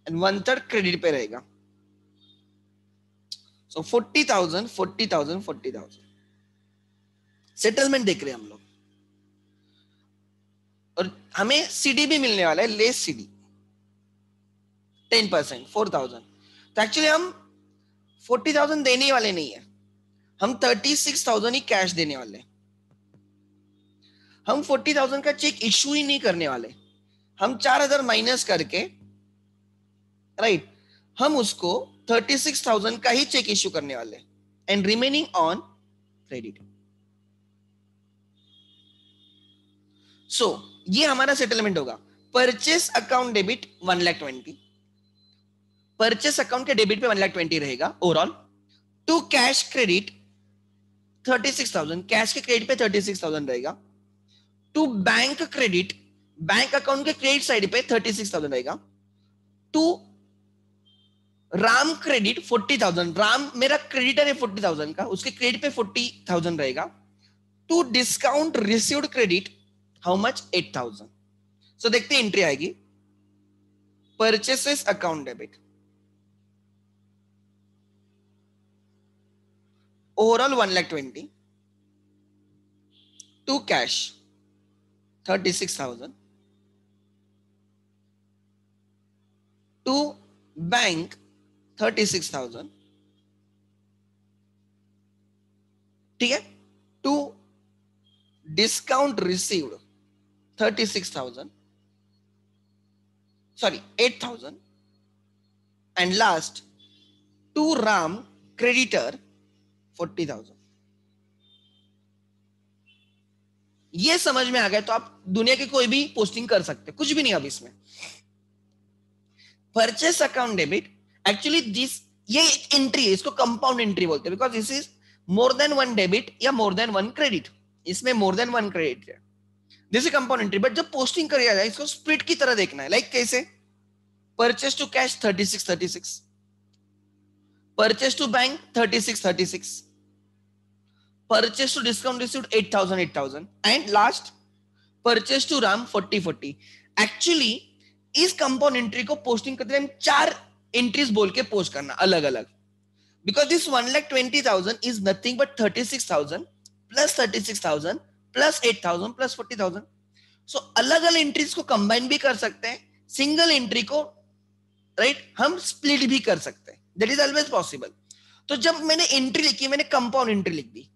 एंड 1/3 क्रेडिट पे रहेगा। सो 40,000 40,000 40,000 सेटलमेंट देख रहे हैं हम लोग, और हमें सीडी भी मिलने वाला है, लेस सीडी 10%, 4,000। तो एक्चुअली हम 40,000 देने वाले नहीं है, हम 36,000 ही कैश देने वाले। हम 40,000 का चेक इशू ही नहीं करने वाले, हम 4,000 माइनस करके, राइट, हम उसको 36,000 का ही चेक इशू करने वाले, and remaining on credit. So ये हमारा सेटलमेंट होगा। Purchase account debit 1,20,000, purchase account के डेबिट पे 1,20,000 रहेगा overall. To cash credit 36,000, cash के क्रेडिट पे 36,000 रहेगा। To bank credit, bank account के क्रेडिट साइड पे 36,000 रहेगा। टू राम क्रेडिट 40,000, राम मेरा क्रेडिटर है 40,000 का, उसके क्रेडिट पे 40,000 रहेगा। To discount received credit how much 8,000। So देखते हैं एंट्री आएगी purchases account debit overall 1,20,000, to cash 36,000, to bank 36,000, ठीक है। To discount received 36,000, sorry 8,000, and last to Ram creditor 40,000। ये समझ में आ गया तो आप दुनिया की कोई भी पोस्टिंग कर सकते, कुछ भी नहीं अब इसमें। Purchase account debit actually this, ये एंट्री है, इसको कंपाउंड एंट्री बोलते हैं, because this is more than one debit या मोर देन वन क्रेडिट, इसमें मोर देन वन क्रेडिट है, this is compound entry. But जब पोस्टिंग करिए जाए इसको स्प्लिट की तरह देखना है, लाइक कैसे, purchase to cash 36, purchase to bank 36, purchase to discount received 8,000, and last purchase to Ram 40। Actually इस कंपाउंड एंट्री को पोस्टिंग करते टाइम 4 एंट्रीज बोल के पोस्ट करना अलग अलग, because this 1,20,000 is nothing but 36,000 plus 36,000 plus 8,000 plus 40,000। So अलग अलग एंट्रीज को कंबाइन भी कर सकते हैं, सिंगल एंट्री को राइट हम स्प्लिट भी कर सकते हैं, दैट इज ऑलवेज पॉसिबल। तो जब मैंने एंट्री लिखी मैंने कंपाउंड एंट्री लिख दी,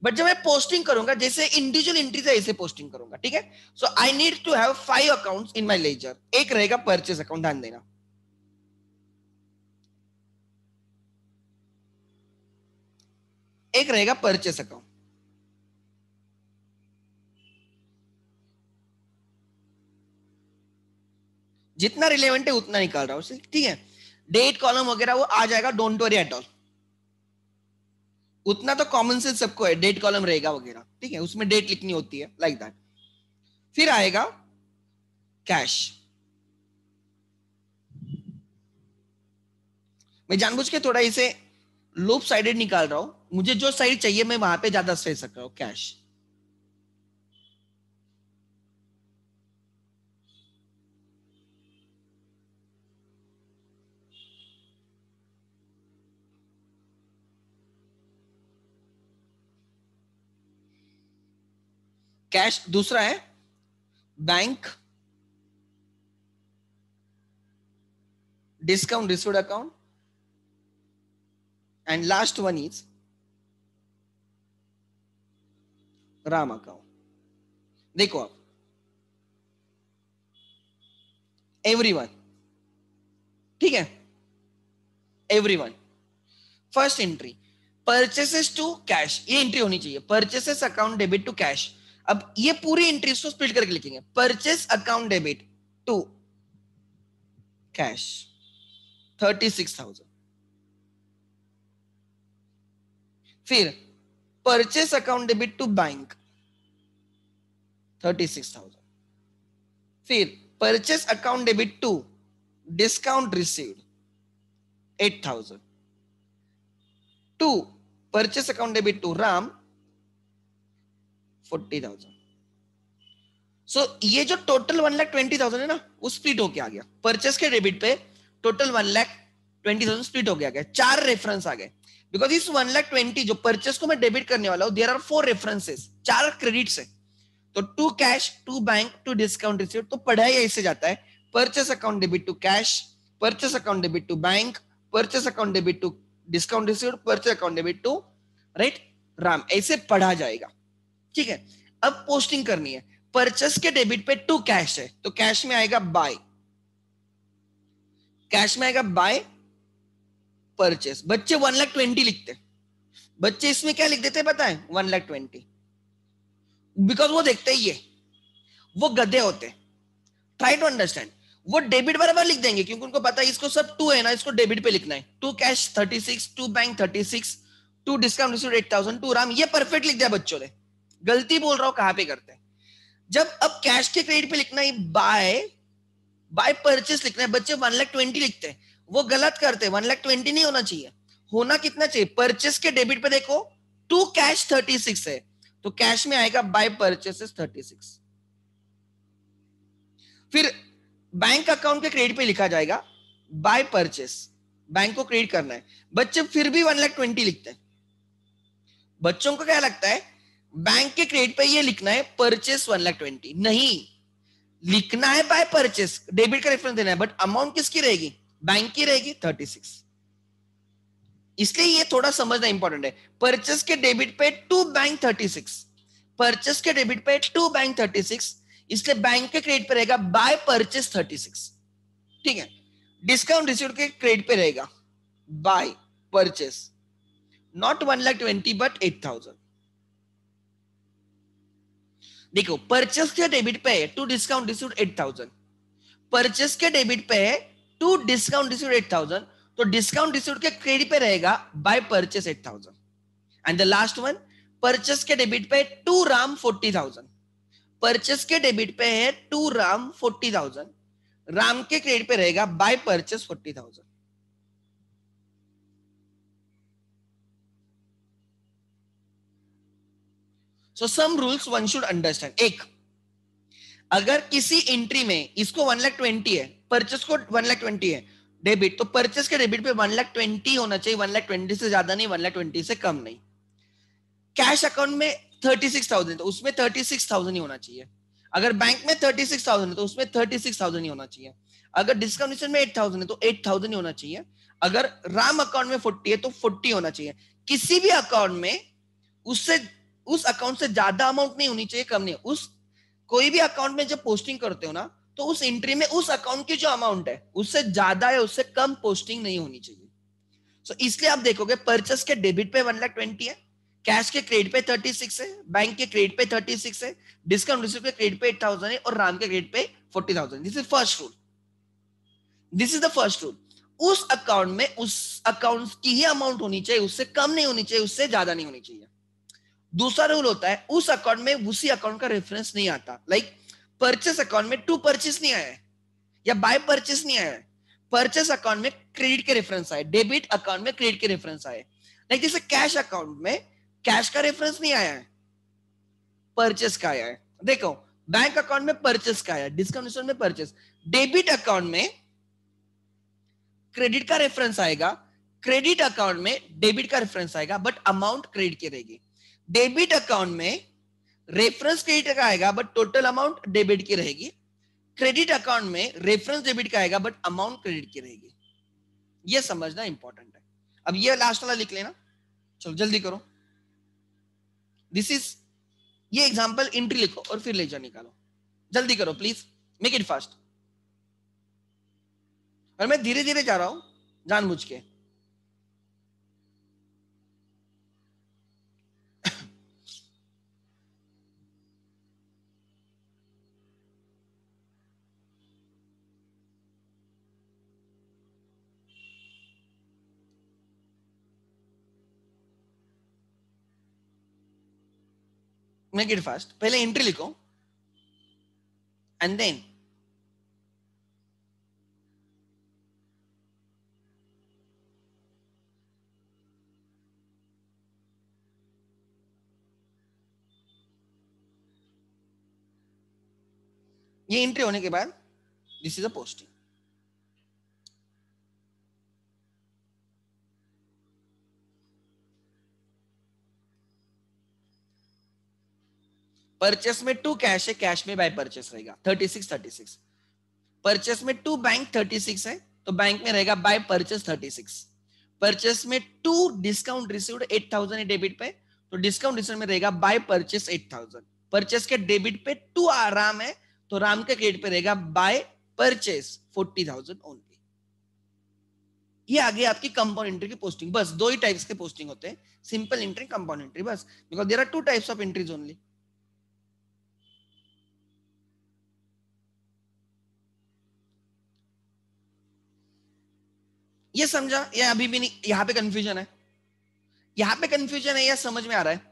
बट जब मैं पोस्टिंग करूंगा जैसे इंडिविजुअल एंट्री है ऐसे पोस्टिंग करूंगा, ठीक है। So I need to have 5 accounts in my ledger, एक रहेगा परचेस अकाउंट, ध्यान देना, एक रहेगा परचेस अकाउंट, जितना रिलेवेंट है उतना निकाल रहा हूं, ठीक है। डेट कॉलम वगैरह वो आ जाएगा, डोंट वरी एट ऑल, उतना तो कॉमन सेंस सबको है, डेट कॉलम रहेगा वगैरह, ठीक है, उसमें डेट लिखनी होती है लाइक दैट। फिर आएगा कैश, मैं जानबूझ के थोड़ा इसे लूप साइडेड निकाल रहा हूं, मुझे जो साइड चाहिए मैं वहां पे ज्यादा सह सक रहा हूं, कैश। कैश दूसरा है bank discount received account, and last one is Ram account. देखो आप एवरीवन, ठीक है, everyone. First entry purchases to cash, ये एंट्री होनी चाहिए, purchases account debit to cash. अब ये पूरी एंट्रीज को स्प्लिट करके लिखेंगे, purchase account debit to cash 36,000, फिर purchase account debit to bank 36,000, फिर purchase account debit to discount received 8,000, to purchase account debit to Ram 40,000। सो ये जो टोटल 1,20,000 है ना वो स्प्लिट होके आ गया, परचेस के डेबिट पे टोटल 1,20,000 स्प्लिट हो गया, 4 रेफरेंस आ गए, बिकॉज इस 1,20,000 जो परचेस को मैं डेबिट करने वाला हूं देयर आर 4 रेफरेंसेस, 4 क्रेडिट्स है, तो to cash to bank to discount received, तो पढ़ाई ऐसे जाता है, purchase account debit to cash, purchase account debit to bank, purchase account debit to discount received, purchase account debit to right Ram, ऐसे पढ़ा जाएगा, ठीक है। अब पोस्टिंग करनी है, परचेस के डेबिट पे टू कैश है तो कैश में आएगा बाय, कैश में आएगा बाय परचेस। बच्चे 1,20,000 लिखते, बच्चे इसमें क्या लिख देते पता है 1,20,000, बिकॉज वो देखते ही है, वो गधे होते, ट्राई टू अंडरस्टैंड। वो डेबिट बराबर लिख देंगे क्योंकि उनको पता है इसको सब टू है ना, इसको डेबिट पे लिखना है। To cash 36, to bank 36, to discount received 8000, to Ram. ये परफेक्ट लिख दिया बच्चों ने। गलती बोल रहा हूं कहां पे करते हैं। जब अब कैश के क्रेडिट पे लिखना है बाय, बाय परचेस लिखना है, बच्चे 1,20,000 लिखते हैं, वो गलत करते हैं। 1,20,000 नहीं होना चाहिए, होना कितना चाहिए? परचेस के डेबिट पे देखो टू कैश 36 है, तो कैश में आएगा बाय परचेसेस 36। फिर बैंक अकाउंट के क्रेडिट पे लिखा जाएगा बाय परचेस, बैंक को क्रेडिट करना है। बच्चे फिर भी 1,20,000 लिखते हैं। बच्चों को क्या लगता है बैंक के क्रेडिट पे ये लिखना है परचेस 1,20,000, नहीं, लिखना है बाय परचेस, डेबिट का रेफरेंस देना है, बट अमाउंट किसकी रहेगी? बैंक की रहेगी 36। इसलिए ये थोड़ा समझना इंपॉर्टेंट है। परचेस के डेबिट पे टू बैंक 36, परचेस के डेबिट पे टू बैंक 36, इसलिए बैंक के क्रेडिट पे रहेगा बाय परचेस 36। ठीक है। डिस्काउंट रिसीव्ड के क्रेडिट पे रहेगा बाय परचेस, नॉट 1,20,000 बट 8,000। देखो परचेस के डेबिट पे है टू डिस्काउंट रिसीव्ड 8,000, परचेस के डेबिट पे है टू डिस्काउंट रिसीव्ड 8,000, तो डिस्काउंट रिसीव्ड के क्रेडिट पे रहेगा by purchase 8,000। And the last one, purchase के डेबिट पे टू राम 40,000, परचेस के डेबिट पे है टू राम 40,000, राम के क्रेडिट पे रहेगा by purchase 40,000। So some rules one should understand. एक, अगर किसी एंट्री में इसको 1,20,000 है, परचेस को 1,20,000 है डेबिट, तो परचेस के डेबिट पे 1,20,000 होना चाहिए, 1,20,000 से ज्यादा नहीं, 1,20,000 से कम नहीं। कैश अकाउंट में 36,000 तो उसमें 36,000 ही होना चाहिए। अगर बैंक में 36,000 है तो उसमें 36,000 ही होना चाहिए। अगर डिस्काउंटेशन में 8,000 है तो 8,000 ही होना चाहिए। अगर राम अकाउंट में 40 है तो 40 होना चाहिए। किसी भी अकाउंट में उससे, उस अकाउंट से ज्यादा अमाउंट नहीं होनी चाहिए, कम नहीं। उस कोई भी अकाउंट में जब पोस्टिंग करते हो ना, तो उस एंट्री में उस अकाउंट की जो अमाउंट है उससे ज्यादा या उससे कम पोस्टिंग नहीं होनी चाहिए। सो इसलिए आप देखोगे परचेस के डेबिट पे 1,20,000 है, कैश के क्रेडिट पे 36 है, बैंक के क्रेडिट पे 36 है, डिस्काउंट रिसीव के क्रेडिट पे 8,000 है और राम के क्रेडिट पे 40,000। This is first rule, this is the first rule. उस अकाउंट में उस अकाउंट की ही अमाउंट होनी चाहिए, उससे कम नहीं होनी चाहिए, उससे ज्यादा नहीं होनी चाहिए। दूसरा रूल होता है उस अकाउंट में उसी अकाउंट का रेफरेंस नहीं आता। लाइक परचेस अकाउंट में टू परचेस नहीं आया है या बाय परचेस नहीं आया है, परचेस अकाउंट में क्रेडिट के रेफरेंस आए, डेबिट अकाउंट में क्रेडिट के रेफरेंस आए। लाइक जैसे कैश अकाउंट में कैश का रेफरेंस नहीं आया है, परचेस का आया है। देखो बैंक अकाउंट में परचेस का आया, डिस्काउंट में परचेस। डेबिट अकाउंट में क्रेडिट का रेफरेंस आएगा, क्रेडिट अकाउंट में डेबिट का रेफरेंस आएगा, बट अमाउंट क्रेडिट की रहेगी। डेबिट अकाउंट में रेफरेंस क्रेडिट का आएगा बट टोटल अमाउंट डेबिट की रहेगी। क्रेडिट अकाउंट में रेफरेंस डेबिट का आएगा बट अमाउंट क्रेडिट की रहेगी। ये समझना इंपॉर्टेंट है। अब ये लास्ट वाला लिख लेना, चलो जल्दी करो। दिस इज, ये एग्जांपल एंट्री लिखो और फिर लेजर निकालो। जल्दी करो प्लीज, मेक इट फास्ट। और मैं धीरे धीरे जा रहा हूं जानबूझ के। Make it fast. पहले एंट्री लिखो एंड देन ये एंट्री होने के बाद this is a posting. Purchase में टू कैश है, कैश में बाय परचेस रहेगा 36। परचेस में टू बैंक 36 है तो बैंक में रहेगा बाय परचेस 36। परचेस में टू डिस्काउंट रिसीव्ड 8,000 है डेबिट पे, तो डिस्काउंट रिसीव्ड में रहेगा बाय परचेस 8,000। परचेस के डेबिट पे टू राम है तो राम के क्रेडिट पे रहेगा बाय परचेस 40,000 ओनली। ये आगे आपकी कंपाउंड एंट्री की पोस्टिंग। बस दो ही टाइप्स के पोस्टिंग होते हैं, सिंपल एंट्री, कंपाउंड एंट्री, बस। Because there are two types of entries only. ये समझा या अभी भी नहीं? यहाँ पे कंफ्यूजन है? यहाँ पे कंफ्यूजन है या समझ में आ रहा है?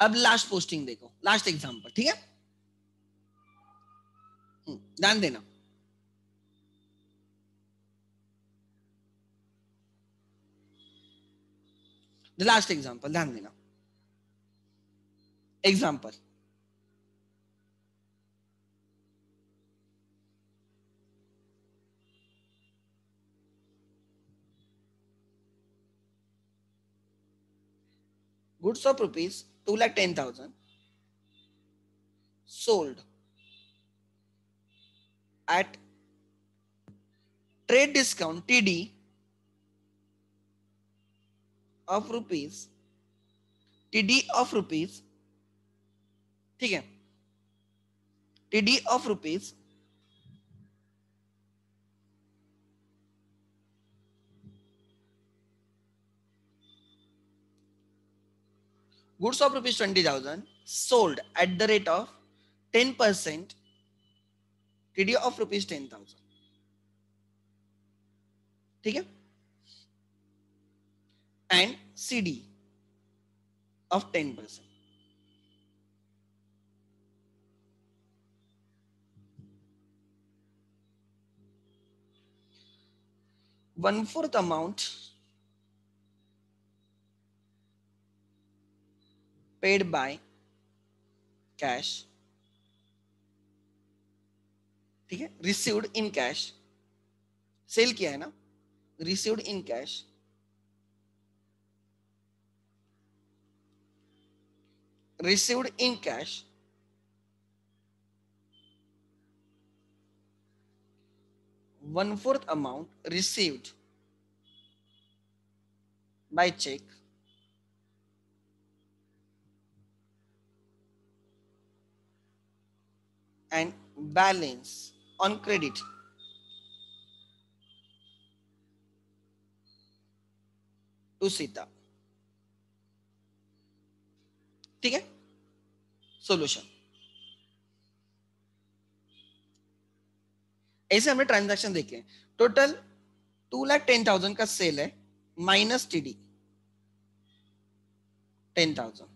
अब लास्ट पोस्टिंग देखो, लास्ट एग्जांपल, ठीक है? ध्यान देना। द लास्ट एग्जांपल, ध्यान देना। Example, goods of rupees 2,10,000 sold at trade discount TD of rupees, TD of rupees, ठीक है, TD of rupees 20,000 sold at the rate of 10% TD of rupees 10,000, ठीक है, and CD of 10%. One-fourth amount paid by cash, ठीक है, received in cash, cell किया है ना, received in cash, received in cash, one-fourth amount received by check, and balance on credit to Sita, ठीक है। Solution, ऐसे हमने ट्रांजैक्शन देखे। टोटल 2,10,000 का सेल है, माइनस टीडी 10,000।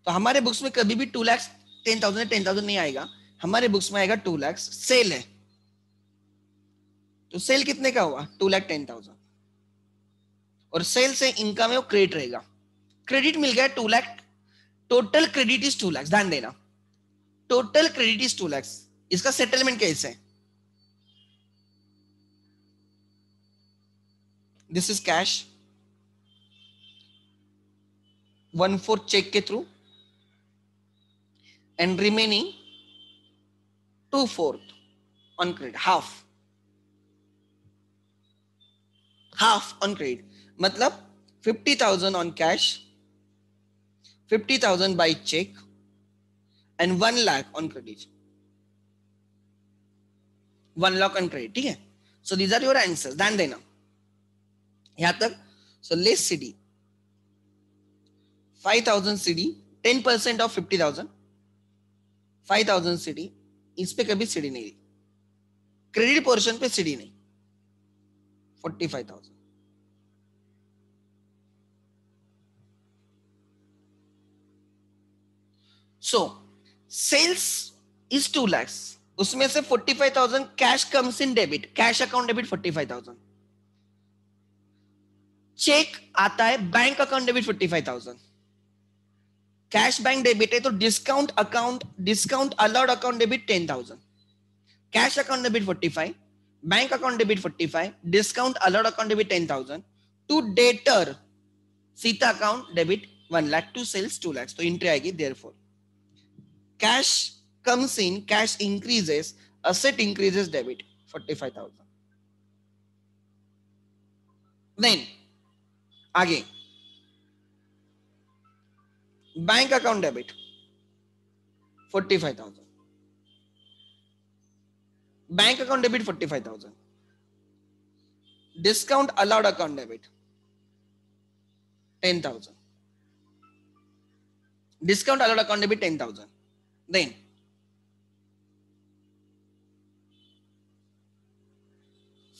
तो हमारे बुक्स में कभी भी 2,10,000 10,000 नहीं आएगा, हमारे बुक्स में आएगा 2 लाख। सेल है तो सेल कितने का हुआ? 2,10,000, और सेल से इनकम है वो क्रेडिट रहेगा। क्रेडिट मिल गया 2 lakh, total credit is 2 lakh. ध्यान देना, टोटल क्रेडिट इज 2 लाख। इसका सेटलमेंट कैसे है? दिस इज कैश, 1/4 चेक के through, and remaining 2/4 on credit, half on credit. मतलब 50,000 on cash, 50,000 by check, and 1 lakh on credit, 1 lakh on credit, ठीक है। So these are your answers, ध्यान देना यहां तक। So less CD, 5,000 CD, 10% of 50,000, 5,000 CD, इस पे कभी CD नहीं, क्रेडिट पोर्शन पे CD नहीं, 45,000। So sales is 2 lakhs, उसमें से 45,000 cash comes in debit, cash account debit 45,000, cheque आता है bank account debit 45,000, cash bank debit है तो discount allowed account debit 10,000, cash account debit 45, bank account debit 45, discount allowed account debit 10,000, to debtor Sita account debit 1 lakh, to sales 2 lakh. तो entry आएगी therefore cash comes in, cash increases, asset increases, debit 45,000। Then आगे bank account debit 45,000, bank account debit 45,000, discount allowed account debit 10,000, discount allowed account debit 10,000. Then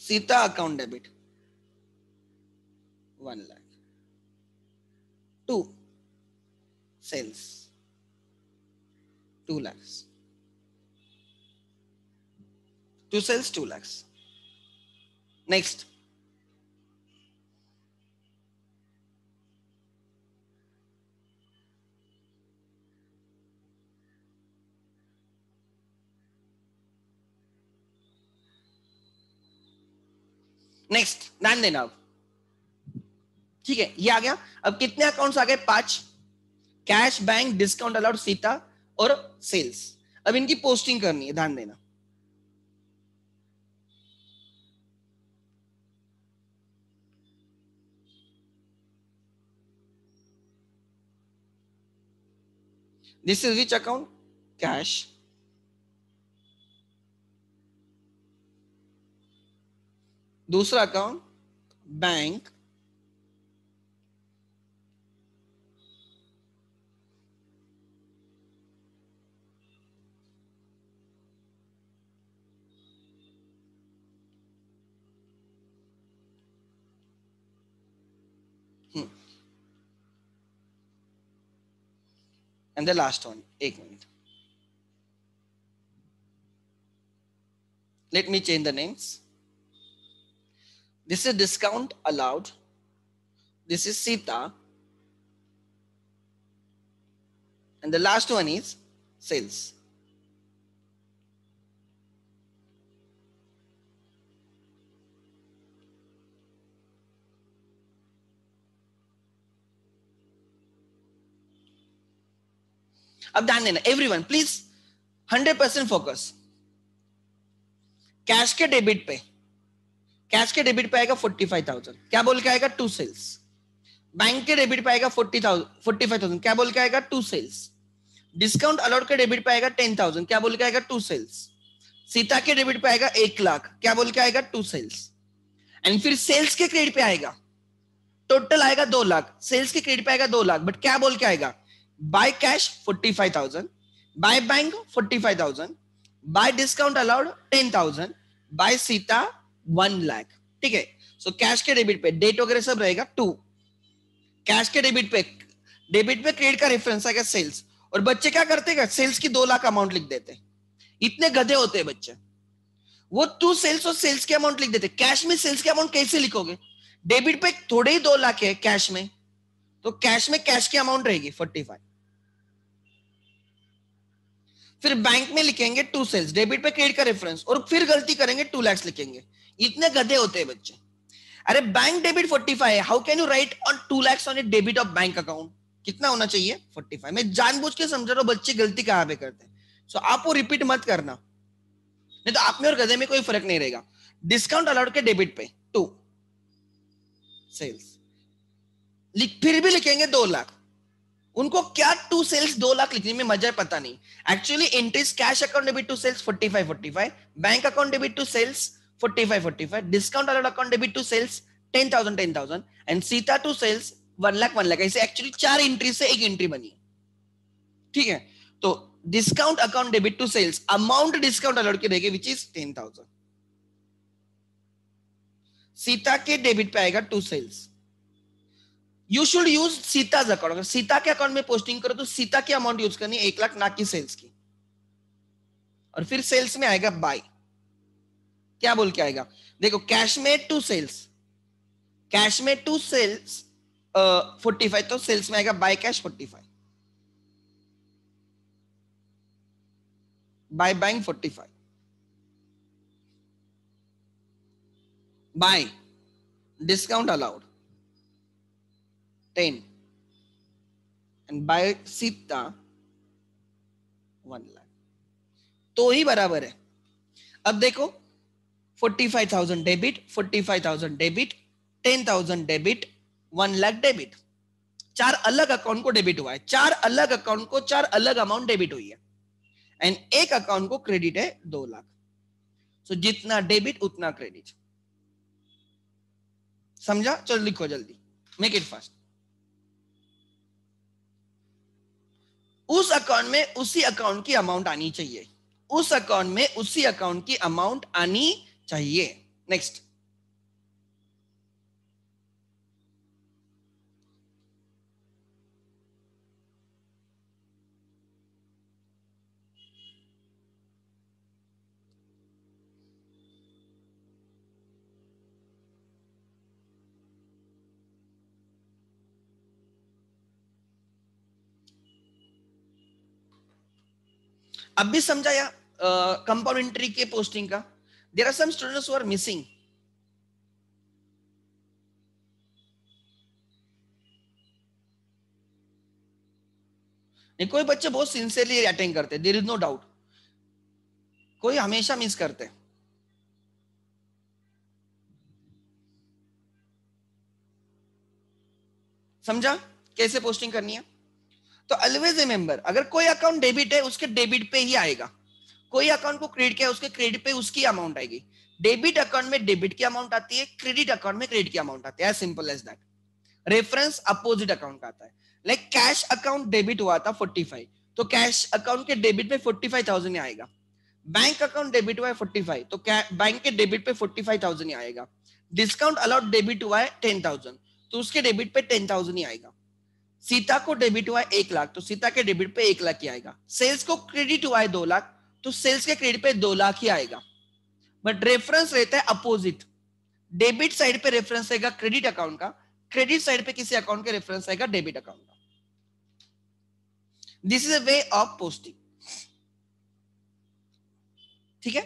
Sita account debit 1 lakh. 2 sales 2 lakhs. 2 sales 2 lakhs. Next, ध्यान देना अब, ठीक है, ये आ गया. अब कितने अकाउंट्स आ गए? 5. Cash, bank, discount allowed, Sita और सेल्स. अब इनकी पोस्टिंग करनी है, ध्यान देना. This is which account? Cash. दूसरा account bank, and the last one, एक minute, let me change the names. This is discount allowed, this is Sita, and the last one is sales. अब ध्यान देना everyone, please 100% focus. Cash के debit पे, cash के debit पे आएगा 45,000, क्या बोल के आएगा? 2 सेल्स. बैंक के डेबिट पे आएगा 45,000, क्या बोल के आएगा? 2 सेल्स. डिस्काउंट अलाउड के डेबिट पे आएगा 10,000, क्या बोल के आएगा? 2 सेल्स. सीता के डेबिट पे आएगा 1 लाख, क्या बोल के आएगा? 2 सेल्स. एंड फिर सेल्स के क्रेडिट पे आएगा, टोटल आएगा 2 लाख, सेल्स के क्रेडिट पे आएगा 2 लाख, बट क्या बोल के आएगा? By cash 45,000, by bank 45,000, by discount allowed 10,000, by Sita 1 lakh. ठीक है. सो कैश के डेबिट पे डेट वगैरह सब रहेगा 2. कैश के डेबिट पे क्रेडिट का रेफरेंस आएगा सेल्स. और बच्चे क्या करते हैं? सेल्स की 2 लाख अमाउंट लिख देते. इतने गधे होते हैं बच्चे, वो 2 सेल्स और सेल्स के अमाउंट लिख देते. कैश में सेल्स के अमाउंट कैसे लिखोगे? डेबिट पे थोड़े ही 2 लाख है कैश में, तो कैश में कैश की अमाउंट रहेगी 45. फिर बैंक में लिखेंगे 2 सेल्स, डेबिट पे क्रेडिट का रेफरेंस, और फिर गलती करेंगे 2 लाख लिखेंगे. इतने गधे होते हैं बच्चे. अरे बैंक डेबिट 45 है, how can you right on 2 lakh on A debit of bank account? कितना होना चाहिए? 45. मैं जानबूझ के समझ रहा हूं बच्चे गलती कहां पे करते हैं. सो आप वो रिपीट मत करना, नहीं तो आप में और गधे में कोई फर्क नहीं रहेगा. डिस्काउंट अलाउड के डेबिट पे 2 सेल्स, फिर भी लिखेंगे 2 लाख. उनको क्या 2 सेल्स 2 लाख लिखने में मजा पता नहीं. Actually entries cash account debit to sales 45, bank account debit to sales 45, discount allowed account debit to sales 10,000, and Sita to sales 1 lakh. ऐसे एक्चुअली 4 एंट्री से एक एंट्री बनी. ठीक है. तो discount account debit to sales, amount discount allowed की रहेगी which is 10,000. Sita के डेबिट पे आएगा 2 sales. You should use Sita's account. अगर सीता के अकाउंट में पोस्टिंग करो तो सीता की अमाउंट यूज करनी है 1 लाख, ना कि सेल्स की. और फिर सेल्स में आएगा बाय, क्या बोल के आएगा? देखो कैश में 2 सेल्स, कैश में 2 सेल्स 45, तो सेल्स में आएगा by cash 45, bye bank 45, bye discount allowed 10, and by Sita 1 lakh. तो ही बराबर है. अब देखो 45,000 debit, 45,000 debit, 10,000 debit, 1 lakh debit. 4 अलग अकाउंट को डेबिट हुआ है, 4 अलग अकाउंट को 4 अलग अमाउंट डेबिट हुई है, एंड एक अकाउंट को क्रेडिट है 2 लाख. सो जितना डेबिट उतना क्रेडिट। समझा? चलो लिखो जल्दी, मेक इट फास्ट। उस अकाउंट में उसी अकाउंट की अमाउंट आनी चाहिए, उस अकाउंट में उसी अकाउंट की अमाउंट आनी चाहिए। नेक्स्ट। अब भी समझा या कंपाउंड एंट्री के पोस्टिंग का? There are some students who are missing. कोई बच्चे बहुत सिंसियरली अटेंड करते, देयर इज नो डाउट, कोई हमेशा मिस करते। समझा कैसे पोस्टिंग करनी है? तो ऑलवेज रिमेंबर, अगर कोई अकाउंट डेबिट है उसके डेबिट पे ही आएगा, कोई अकाउंट को क्रेडिट किया उसके क्रेडिट पे उसकी अमाउंट आएगी। डेबिट अकाउंट में डेबिट की अमाउंट आती है, क्रेडिट अकाउंट में क्रेडिट की अमाउंट आती है, as simple as that. Reference opposite account का आता है। लाइक कैश अकाउंट डेबिट हुआ था 45, तो कैश अकाउंट के डेबिट पे 45,000 आएगा। बैंक अकाउंट डेबिट हुआ है 45, तो बैंक के डेबिट पे 45,000 आएगा। डिस्काउंट अलाउड डेबिट हुआ है 10,000, तो उसके डेबिट पे 10,000 ही आएगा। सीता को डेबिट हुआ है 1 लाख, तो सीता के डेबिट पे 1 लाख ही आएगा। सेल्स को क्रेडिट हुआ है 2 लाख, तो सेल्स के क्रेडिट पे 2 लाख ही आएगा। बट रेफरेंस रहता है अपोजिट, डेबिट साइड पे रेफरेंस रहेगा क्रेडिट अकाउंट का, क्रेडिट साइड पे किसी अकाउंट के रेफरेंस आएगा डेबिट अकाउंट का। This is a way of posting. ठीक है?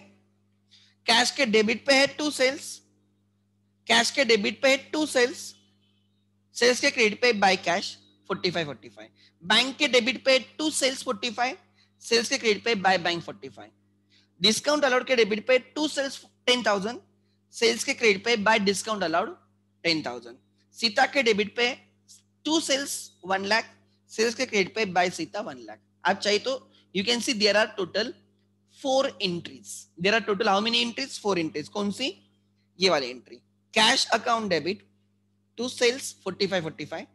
कैश के डेबिट पे है 2 सेल्स, कैश के डेबिट पे है 2 सेल्स, सेल्स के क्रेडिट पे बाय कैश 45 बैंक के डेबिट पे 2 सेल्स 45, सेल्स के क्रेडिट पे बाय बैंक 45। डिस्काउंट अलाउड के डेबिट पे 2 सेल्स 10,000, सेल्स के क्रेडिट पे बाय डिस्काउंट अलाउड 10,000। सीता के डेबिट पे 2 सेल्स 1 लाख, सेल्स के क्रेडिट पे बाय सीता 1 लाख। आप चाहिए तो you can see there are total 4 entries. There are total how many entries? 4 entries. कौन सी? ये वाली entry. Cash account debit to sales 45,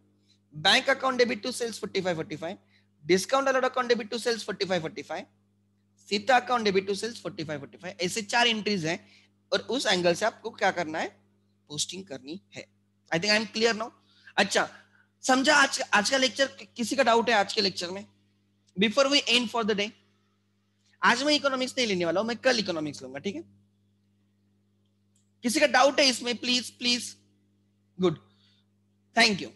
bank account debit to sales 45, discount allowed account debit to sales 45, Sita account debit to sales 45, ऐसे 4 entries हैं, और उस angle से आपको क्या करना है? पोस्टिंग करनी है। I think I am clear now. अच्छा, समझा? आज का लेक्चर किसी का डाउट है आज के लेक्चर में? Before we end for the day, आज मैं इकोनॉमिक्स नहीं लेने वाला हूं, मैं कल इकोनॉमिक्स लूंगा। ठीक है? किसी का डाउट है इसमें? Please please. Good, thank you.